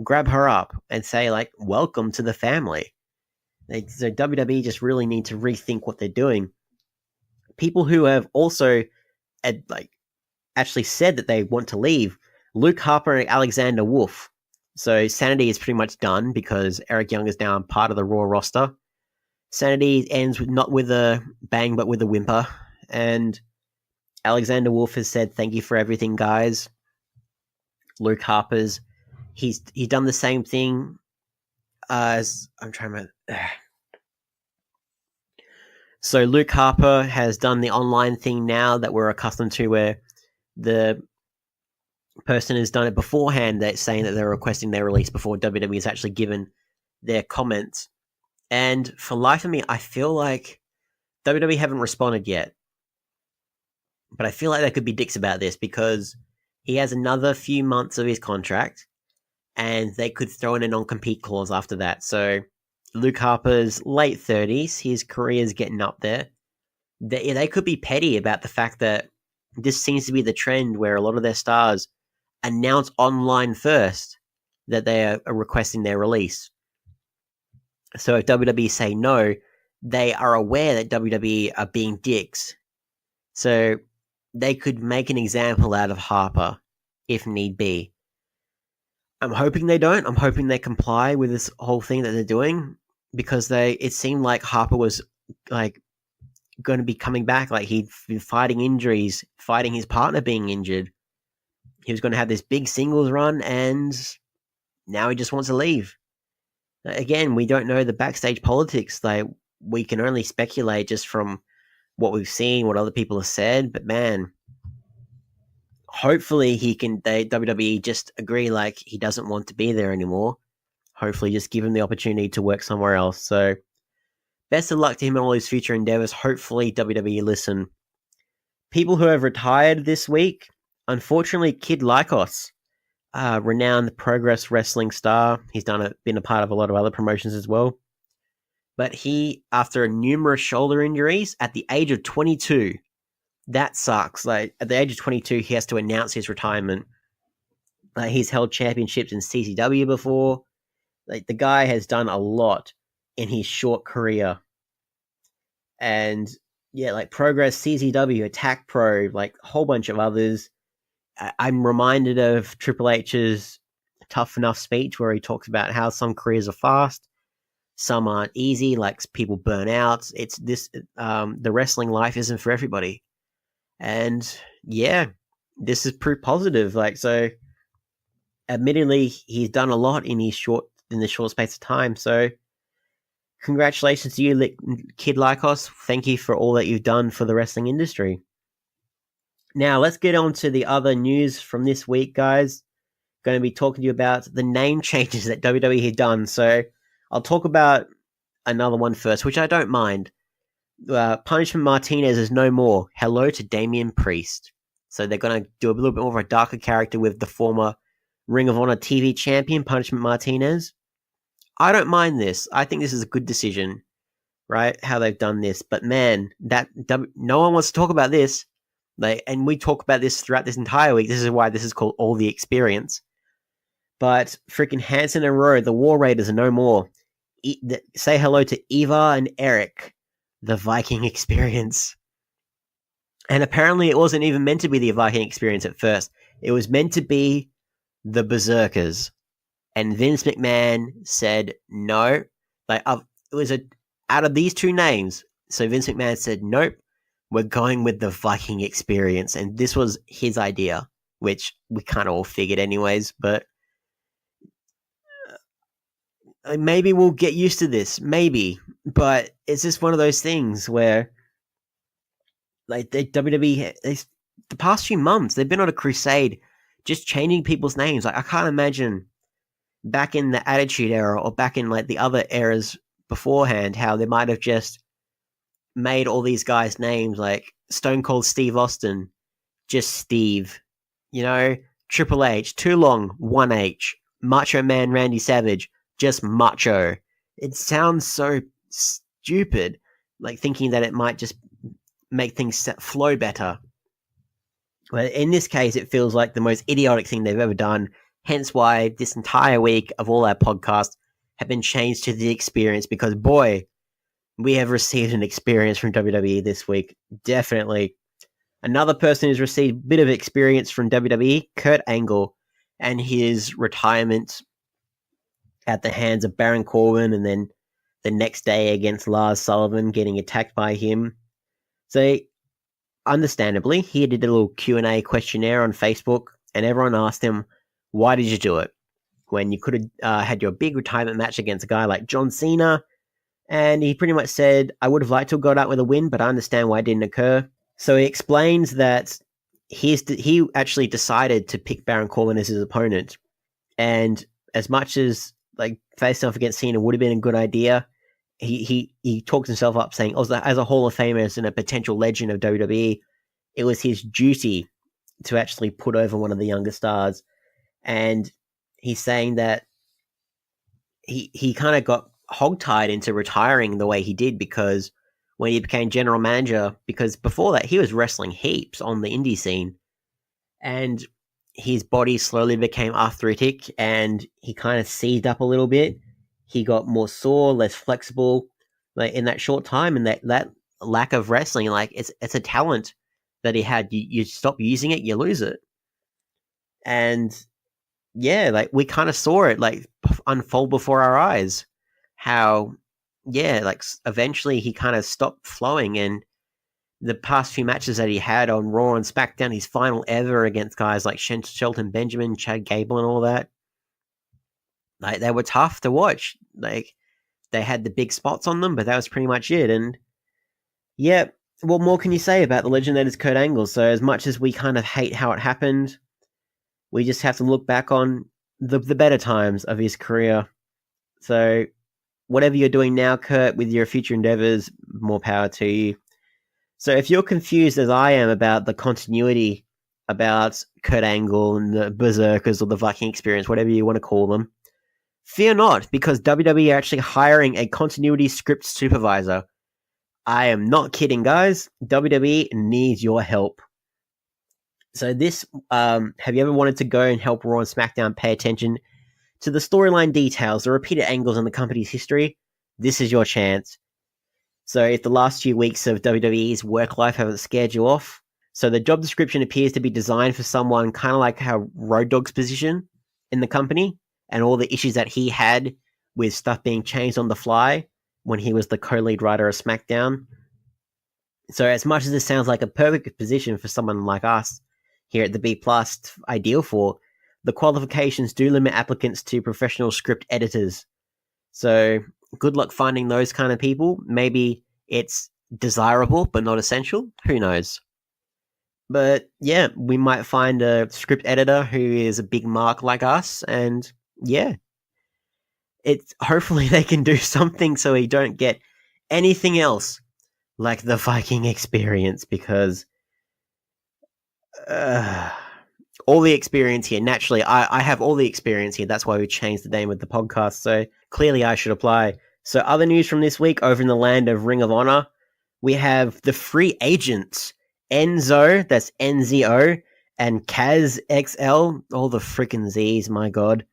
grab her up and say, like, welcome to the family. So WWE just really need to rethink what they're doing. People who have also actually said that they want to leave, Luke Harper and Alexander Wolf. So Sanity is pretty much done because Eric Young is now part of the Raw roster. Sanity ends not with a bang but with a whimper, and Alexander Wolf has said thank you for everything, guys. Luke Harper's he's done the same thing as So Luke Harper has done the online thing now that we're accustomed to, where the person has done it beforehand, that's saying that they're requesting their release before WWE has actually given their comments. And for life of me, I feel like WWE haven't responded yet. But I feel like they could be dicks about this, because he has another few months of his contract, and they could throw in a non-compete clause after that. So Luke Harper's late 30s, his career's getting up there. They could be petty about the fact that this seems to be the trend where a lot of their stars announce online first that they are requesting their release. So if WWE say no, they are aware that WWE are being dicks. So they could make an example out of Harper if need be. I'm hoping they don't. I'm hoping they comply with this whole thing that they're doing, because it seemed like Harper was like going to be coming back. Like he'd been fighting injuries, fighting his partner being injured. He was going to have this big singles run, and now he just wants to leave. Again, we don't know the backstage politics. Like, we can only speculate just from what we've seen, what other people have said. But man, hopefully WWE just agree like he doesn't want to be there anymore. Hopefully just give him the opportunity to work somewhere else. So best of luck to him in all his future endeavors. Hopefully WWE listen. People who have retired this week, unfortunately, Kid Lycos, renowned Progress Wrestling star. He's been a part of a lot of other promotions as well. But he, after numerous shoulder injuries at the age of 22, that sucks. Like, at the age of 22, he has to announce his retirement. He's held championships in CCW before. Like, the guy has done a lot in his short career. And yeah, like Progress, CZW, Attack Pro, like a whole bunch of others. I'm reminded of Triple H's Tough Enough speech where he talks about how some careers are fast, some aren't easy, like people burn out. It's this, the wrestling life isn't for everybody. And yeah, this is proof positive. Like, so admittedly, he's done a lot in the short space of time. So congratulations to you, Kid Lycos. Thank you for all that you've done for the wrestling industry. Now, let's get on to the other news from this week, guys. Going to be talking to you about the name changes that WWE had done. So I'll talk about another one first, which I don't mind. Punishment Martinez is no more. Hello to Damian Priest. So they're going to do a little bit more of a darker character with the former Ring of Honor TV champion, Punishment Martinez. I don't mind this. I think this is a good decision, right? How they've done this. But man, no one wants to talk about this. And we talk about this throughout this entire week. This is why this is called All The Experience. But freaking Hanson and Rowe, the War Raiders, are no more. Say hello to Eva and Eric, the Viking Experience. And apparently it wasn't even meant to be the Viking Experience at first. It was meant to be the Berserkers. And Vince McMahon said no. It was out of these two names. So Vince McMahon said, nope, we're going with the Viking Experience. And this was his idea, which we kind of all figured anyways. But maybe we'll get used to this. Maybe. But it's just one of those things where, like, the WWE, the past few months, they've been on a crusade just changing people's names. Like, I can't imagine back in the Attitude Era or back in like the other eras beforehand how they might have just made all these guys names, like Stone Cold Steve Austin, just Steve, Triple H, too long, 1H, Macho Man Randy Savage, just Macho. It sounds so stupid, like thinking that it might just make things flow better. But in this case, it feels like the most idiotic thing they've ever done. Hence why this entire week of all our podcasts have been changed to the Experience, because boy, we have received an experience from WWE this week. Definitely. Another person who's received a bit of experience from WWE, Kurt Angle, and his retirement at the hands of Baron Corbin, and then the next day against Lars Sullivan, getting attacked by him. So, understandably, he did a little Q&A questionnaire on Facebook, and everyone asked him, why did you do it? When you could have had your big retirement match against a guy like John Cena. And he pretty much said, I would have liked to have got out with a win, but I understand why it didn't occur. So he explains that he actually decided to pick Baron Corbin as his opponent. And as much as like facing off against Cena would have been a good idea, he talks himself up saying, as a Hall of Famer and a potential legend of WWE, it was his duty to actually put over one of the younger stars. And he's saying that he kind of got hogtied into retiring the way he did because when he became general manager, because before that he was wrestling heaps on the indie scene, and his body slowly became arthritic and he kind of seized up a little bit. he got more sore, less flexible, like in that short time, and that lack of wrestling, like it's a talent that he had. You stop using it, you lose it. And yeah, like we kind of saw it like unfold before our eyes. How like eventually he kind of stopped flowing, and the past few matches that he had on Raw and SmackDown, his final ever against guys like Shelton Benjamin, Chad Gable, and all that, like they were tough to watch. Like they had the big spots on them, but that was pretty much it. And yeah, what more can you say about the legend that is Kurt Angle? So as much as we kind of hate how it happened, we just have to look back on the better times of his career. So whatever you're doing now, Kurt, with your future endeavors, more power to you. So if you're confused as I am about the continuity about Kurt Angle and the Berserkers or the Viking Experience, whatever you want to call them, fear not, because WWE are actually hiring a continuity script supervisor. I am not kidding, guys. WWE needs your help. So this, have you ever wanted to go and help Raw and SmackDown pay attention to the storyline details, the repeated angles in the company's history? This is your chance. So if the last few weeks of WWE's work life haven't scared you off, so the job description appears to be designed for someone kind of like how Road Dogg's position in the company and all the issues that he had with stuff being changed on the fly when he was the co-lead writer of SmackDown. So as much as this sounds like a perfect position for someone like us here at the B+, ideal for, the qualifications do limit applicants to professional script editors. So good luck finding those kind of people. Maybe it's desirable, but not essential. Who knows? But yeah, we might find a script editor who is a big mark like us, and yeah, it's hopefully they can do something so we don't get anything else like the Viking Experience, because all the experience here. Naturally, I have all the experience here. That's why we changed the name of the podcast. So clearly I should apply. So other news from this week over in the land of Ring of Honor, we have the free agents, Enzo, that's NZO, and Kaz XL, all the freaking Z's, my God.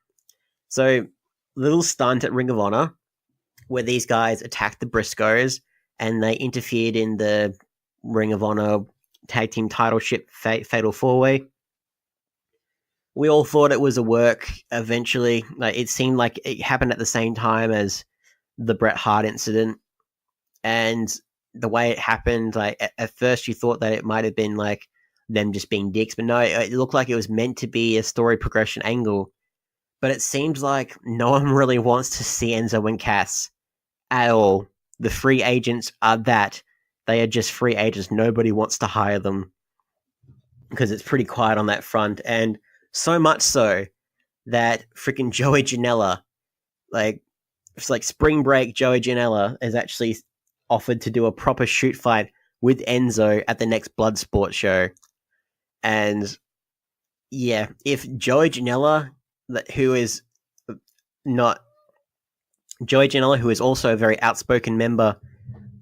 So little stunt at Ring of Honor where these guys attacked the Briscoes and they interfered in the Ring of Honor tag team title ship fatal 4-way. We all thought it was a work eventually. Like, it seemed like it happened at the same time as the Bret Hart incident. And the way it happened, like at first you thought that it might have been like them just being dicks, but no, it looked like it was meant to be a story progression angle. But it seems like no one really wants to see Enzo and Cass at all. The free agents are that. They are just free agents. Nobody wants to hire them because it's pretty quiet on that front. And so much so that freaking Joey Janela, like, it's like spring break, Joey Janela is actually offered to do a proper shoot fight with Enzo at the next Bloodsport show. And yeah, if Joey Janela, who is also a very outspoken member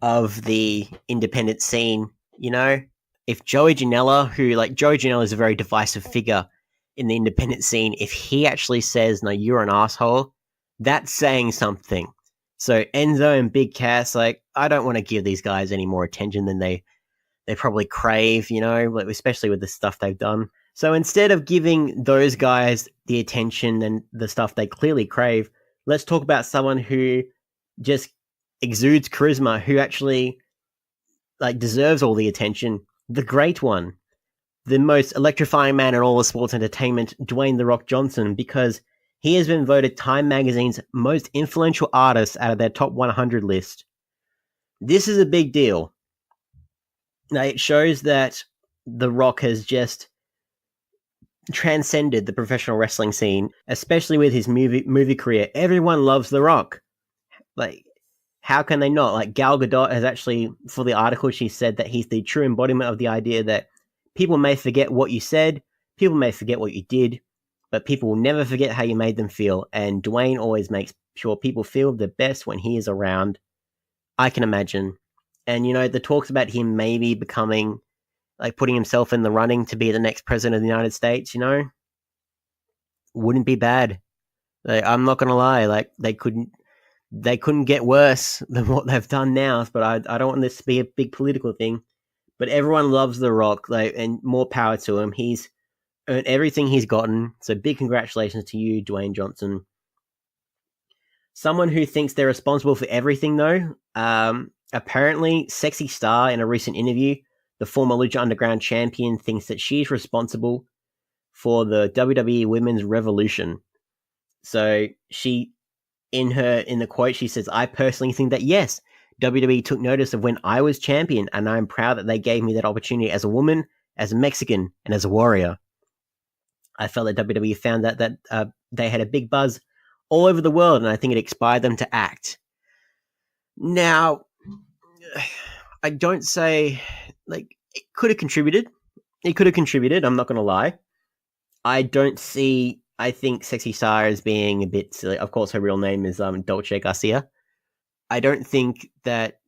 of the independent scene, you know, if Joey Janela is a very divisive figure in the independent scene, if he actually says, no, you're an asshole, that's saying something. So Enzo and Big Cass, like, I don't want to give these guys any more attention than they probably crave, you know, like, especially with the stuff they've done. So instead of giving those guys the attention and the stuff they clearly crave, let's talk about someone who just exudes charisma, who actually like deserves all the attention. The great one, the most electrifying man in all of sports entertainment, Dwayne "The Rock" Johnson, because he has been voted Time Magazine's most influential artist out of their top 100 list. This is a big deal. Now, it shows that The Rock has just transcended the professional wrestling scene, especially with his movie career. Everyone loves The Rock. Like, how can they not? Like, Gal Gadot has actually, for the article, she said that he's the true embodiment of the idea that people may forget what you said, people may forget what you did, but people will never forget how you made them feel. And Dwayne always makes sure people feel the best when he is around. I can imagine. And, you know, the talks about him maybe becoming, like, putting himself in the running to be the next president of the United States, you know, wouldn't be bad. Like, I'm not going to lie. Like, they couldn't, they couldn't get worse than what they've done now. But I don't want this to be a big political thing. But everyone loves The Rock, and more power to him. He's earned everything he's gotten. So big congratulations to you, Dwayne Johnson. Someone who thinks they're responsible for everything, though, apparently Sexy Star, in a recent interview, the former Lucha Underground champion, thinks that she's responsible for the WWE Women's Revolution. So she, in the quote, she says, "I personally think that yes, WWE took notice of when I was champion, and I'm proud that they gave me that opportunity as a woman, as a Mexican, and as a warrior. I felt that WWE found that they had a big buzz all over the world, and I think it inspired them to act." Now, I don't say, it could have contributed. It could have contributed, I'm not going to lie. I think Sexy Star is being a bit silly. Of course, her real name is Dolce Garcia. I don't think that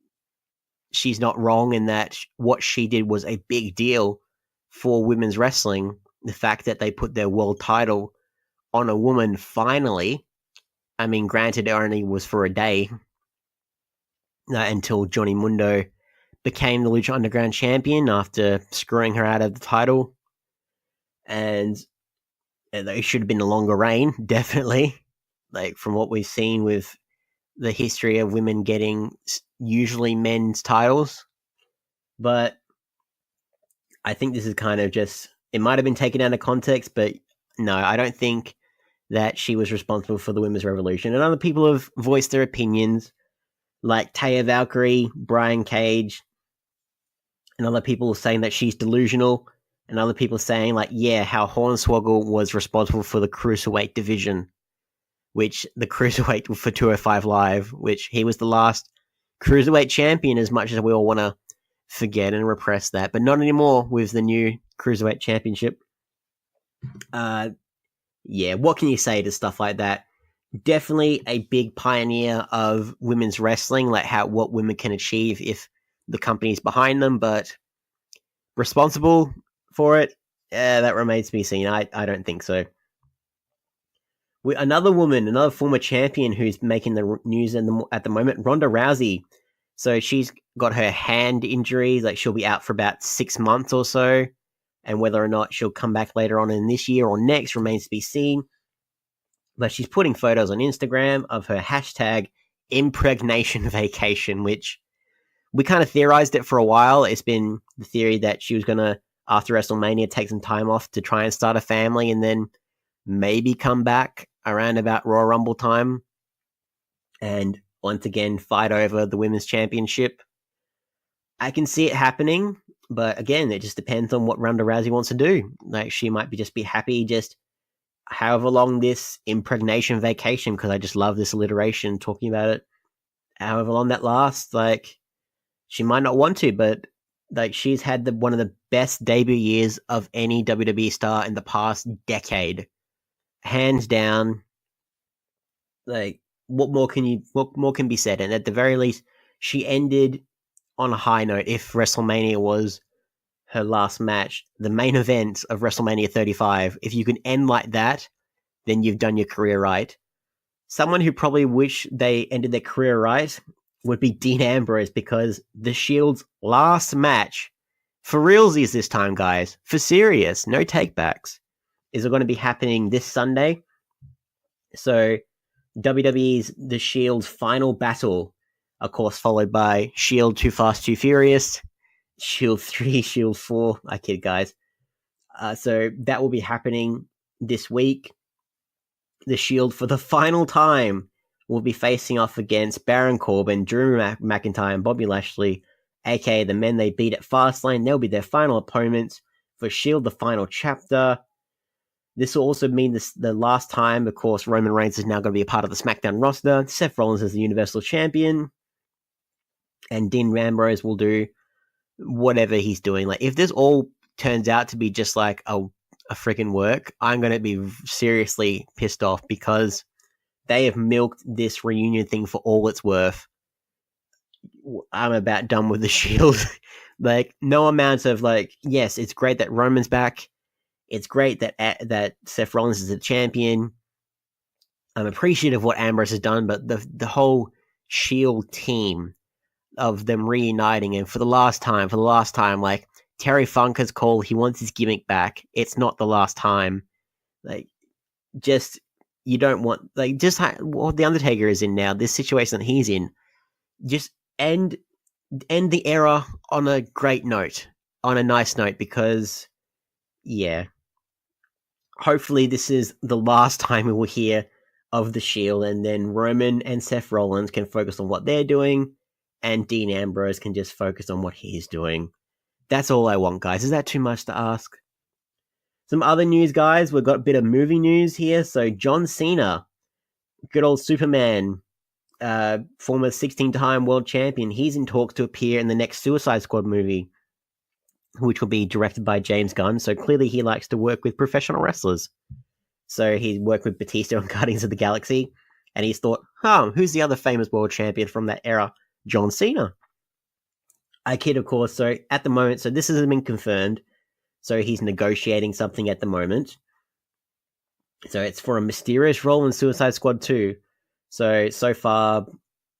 she's not wrong in that what she did was a big deal for women's wrestling. The fact that they put their world title on a woman finally, I mean, granted, it only was for a day until Johnny Mundo became the Lucha Underground champion after screwing her out of the title. And it should have been a longer reign, definitely. From what we've seen with the history of women getting usually men's titles. But I think this is kind of just, it might have been taken out of context, but no, I don't think that she was responsible for the women's revolution. And other people have voiced their opinions, like Taya Valkyrie, Brian Cage, and other people saying that she's delusional, and other people saying, how Hornswoggle was responsible for the Cruiserweight division, which the Cruiserweight for 205 Live, which he was the last Cruiserweight champion, as much as we all want to forget and repress that, but not anymore with the new Cruiserweight championship. What can you say to stuff like that? Definitely a big pioneer of women's wrestling, what women can achieve if the company's behind them, but responsible for it, that remains to be seen. I don't think so. Another woman, another former champion who's making the news at the moment, Ronda Rousey. So she's got her hand injury, she'll be out for about 6 months or so, and whether or not she'll come back later on in this year or next remains to be seen. But she's putting photos on Instagram of her hashtag impregnation vacation, which we kind of theorized it for a while. It's been the theory that she was going to, after WrestleMania, take some time off to try and start a family and then maybe come back around about Royal Rumble time and once again fight over the Women's Championship. I can see it happening, but again, it just depends on what Ronda Rousey wants to do. She might just be happy just however long this impregnation vacation, because I just love this alliteration talking about it, however long that lasts. She might not want to, but she's had one of the best debut years of any WWE star in the past decade, hands down. What more can be said? And at the very least, she ended on a high note. If WrestleMania was her last match, the main event of WrestleMania 35, if you can end like that, then you've done your career right. Someone who probably wish they ended their career right would be Dean Ambrose, because the Shield's last match, for realsies this time, guys, for serious, no takebacks, is going to be happening this Sunday. So WWE's The Shield's final battle, of course, followed by Shield Too Fast, Too Furious, Shield 3, Shield 4. I kid, guys. So that will be happening this week. The Shield, for the final time, will be facing off against Baron Corbin, Drew McIntyre, and Bobby Lashley, aka the men they beat at Fastlane. They'll be their final opponents for Shield, the final chapter. This will also mean the last time, of course, Roman Reigns is now going to be a part of the SmackDown roster. Seth Rollins is the Universal Champion. And Dean Ambrose will do whatever he's doing. If this all turns out to be just a freaking work, I'm going to be seriously pissed off, because they have milked this reunion thing for all it's worth. I'm about done with the Shield. No amount of yes, it's great that Roman's back. It's great that Seth Rollins is the champion. I'm appreciative of what Ambrose has done, but the whole Shield team of them reuniting, and for the last time, like Terry Funk has called, he wants his gimmick back. It's not the last time. Like, just you don't want just what the Undertaker is in now, this situation that he's in. Just end the era on a great note, on a nice note, because hopefully this is the last time we will hear of the Shield, and then Roman and Seth Rollins can focus on what they're doing, and Dean Ambrose can just focus on what he's doing. That's all I want, guys. Is that too much to ask? Some other news, guys. We've got a bit of movie news here. So John Cena, good old Superman, former 16-time world champion, he's in talks to appear in the next Suicide Squad movie, which will be directed by James Gunn. So clearly he likes to work with professional wrestlers. So he worked with Batista on Guardians of the Galaxy, and he's thought, who's the other famous world champion from that era? John Cena. I kid, of course. So at the moment, so this hasn't been confirmed. So he's negotiating something at the moment. So it's for a mysterious role in Suicide Squad 2. So far,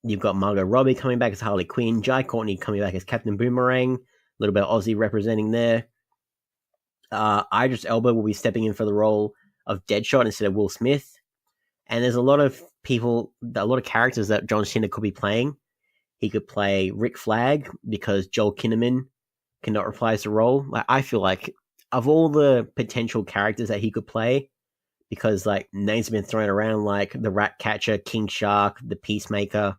you've got Margot Robbie coming back as Harley Quinn, Jai Courtney coming back as Captain Boomerang, a little bit of Aussie representing there. Idris Elba will be stepping in for the role of Deadshot instead of Will Smith. And there's a lot of characters that John Cena could be playing. He could play Rick Flag because Joel Kinnaman cannot reprise the role. I feel like of all the potential characters that he could play, because names have been thrown around like the Rat Catcher, King Shark, the Peacemaker.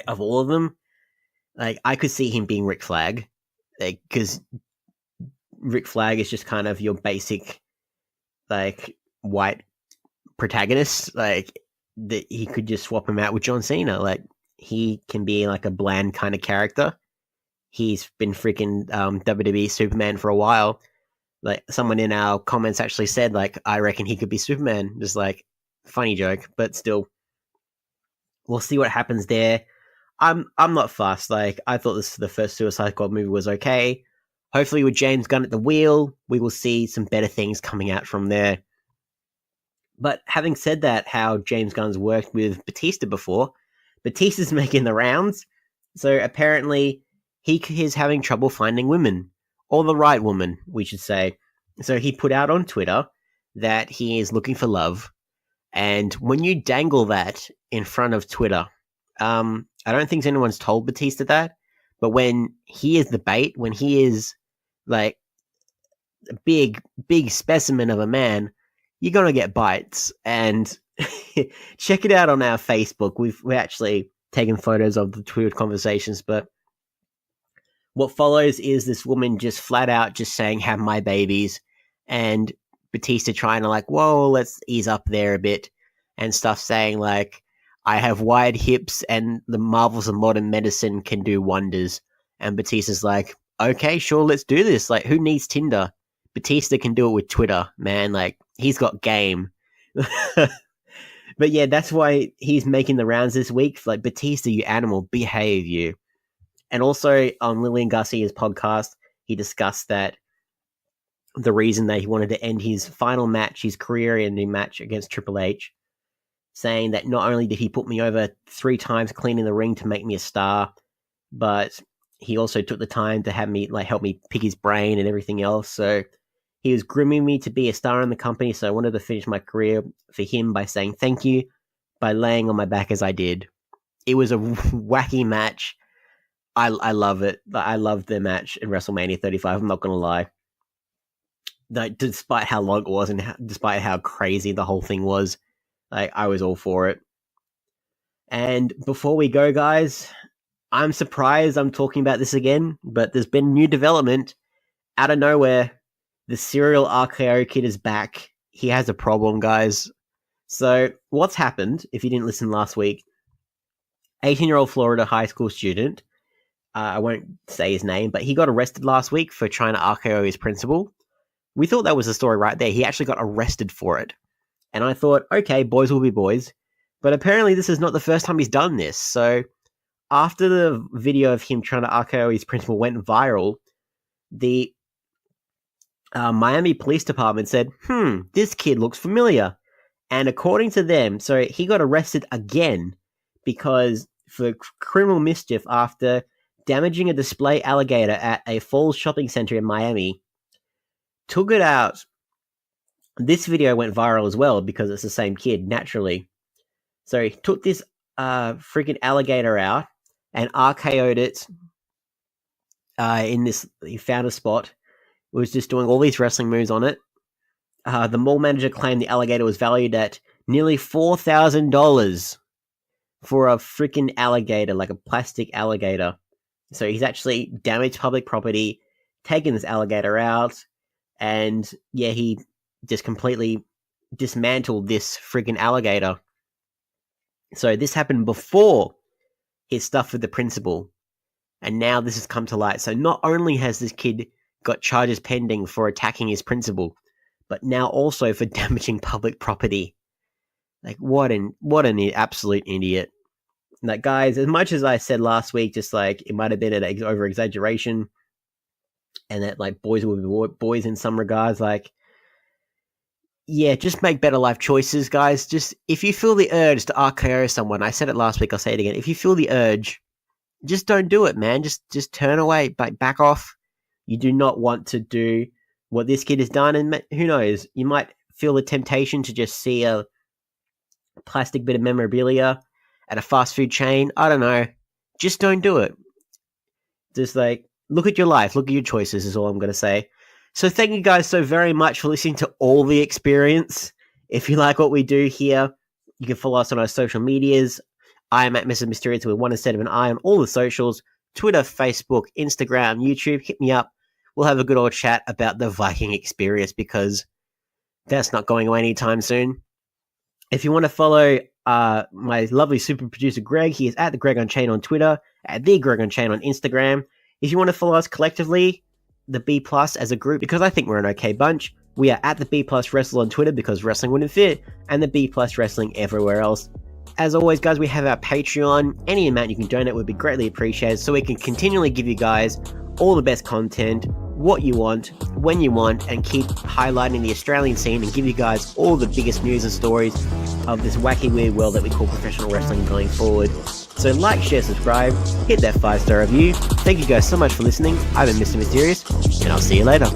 Of all of them, I could see him being Rick Flag, because Rick Flag is just kind of your basic white protagonist. That he could just swap him out with John Cena. He can be a bland kind of character. He's been freaking WWE Superman for a while. Someone in our comments actually said, I reckon he could be Superman. Just funny joke, but still, we'll see what happens there. I'm not fussed. I thought the first Suicide Squad movie was okay. Hopefully, with James Gunn at the wheel, we will see some better things coming out from there. But having said that, how James Gunn's worked with Batista before, Batista's making the rounds. So apparently, he is having trouble finding women. Or the right woman, we should say. So he put out on Twitter that he is looking for love. And when you dangle that in front of Twitter, I don't think anyone's told Batista that, but when he is the bait, when he is a big specimen of a man, you're going to get bites. And check it out on our Facebook. We're actually taken photos of the Twitter conversations, but what follows is this woman just flat out just saying, have my babies, and Batista trying to whoa, let's ease up there a bit, and stuff saying I have wide hips and the marvels of modern medicine can do wonders. And Batista's okay, sure, let's do this. Who needs Tinder? Batista can do it with Twitter, man. He's got game. But yeah, that's why he's making the rounds this week. Batista, you animal, behave you. And also on Lillian Garcia's podcast, he discussed that the reason that he wanted to end his final match, his career-ending match against Triple H, saying that not only did he put me over 3 times clean in the ring to make me a star, but he also took the time to have me help me pick his brain and everything else. So he was grooming me to be a star in the company. So I wanted to finish my career for him by saying thank you, by laying on my back as I did. It was a wacky match. I love it. I loved the match in WrestleMania 35. I'm not going to lie. Despite how long it was and despite how crazy the whole thing was, I was all for it. And before we go, guys, I'm surprised I'm talking about this again, but there's been new development. Out of nowhere, the serial RKO kid is back. He has a problem, guys. So what's happened, if you didn't listen last week, 18-year-old Florida high school student, I won't say his name, but he got arrested last week for trying to RKO his principal. We thought that was the story right there. He actually got arrested for it. And I thought, okay, boys will be boys. But apparently this is not the first time he's done this. So after the video of him trying to RKO his principal went viral, the Miami Police Department said, this kid looks familiar. And according to them, so he got arrested again because for criminal mischief after damaging a display alligator at a Falls shopping center in Miami. Took it out. This video went viral as well because it's the same kid, naturally. So he took this freaking alligator out and RKO'd it in this. He found a spot. Was just doing all these wrestling moves on it. The mall manager claimed the alligator was valued at nearly $4,000 for a freaking alligator, like a plastic alligator. So he's actually damaged public property, taken this alligator out, and yeah, he just completely dismantled this freaking alligator. So this happened before his stuff with the principal, and now this has come to light. So not only has this kid got charges pending for attacking his principal, but now also for damaging public property. Like, what an absolute idiot. Like, guys, as much as I said last week, just like it might have been an over exaggeration, and that like boys will be boys in some regards, like, yeah, just make better life choices, guys. Just if you feel the urge to RKO someone, I said it last week, I'll say it again. If you feel the urge, just don't do it, man. Just turn away, back off. You do not want to do what this kid has done, and who knows, you might feel the temptation to just see a plastic bit of memorabilia at a fast food chain. I don't know. Just don't do it. Just like, look at your life, look at your choices is all I'm going to say. So thank you guys so very much for listening to All The Experience. If you like what we do here, you can follow us on our social medias. I am at Mr Myster1ous with one instead of an I on all the socials. Twitter, Facebook, Instagram, YouTube. Hit me up. We'll have a good old chat about the Viking experience because that's not going away anytime soon. If you want to follow my lovely super producer Greg, he is at the Greg Unchained on Twitter, at the Greg Unchained on Instagram. If you want to follow us collectively, the B Plus as a group, because I think we're an okay bunch, we are at the B Plus Wrestle on Twitter because wrestling wouldn't fit, and the B Plus Wrestling everywhere else. As always, guys, we have our Patreon. Any amount you can donate would be greatly appreciated so we can continually give you guys all the best content, what you want, when you want, and keep highlighting the Australian scene and give you guys all the biggest news and stories of this wacky, weird world that we call professional wrestling going forward. So like, share, subscribe, hit that 5-star review. Thank you guys so much for listening. I've been Mr Myster1ous, and I'll see you later.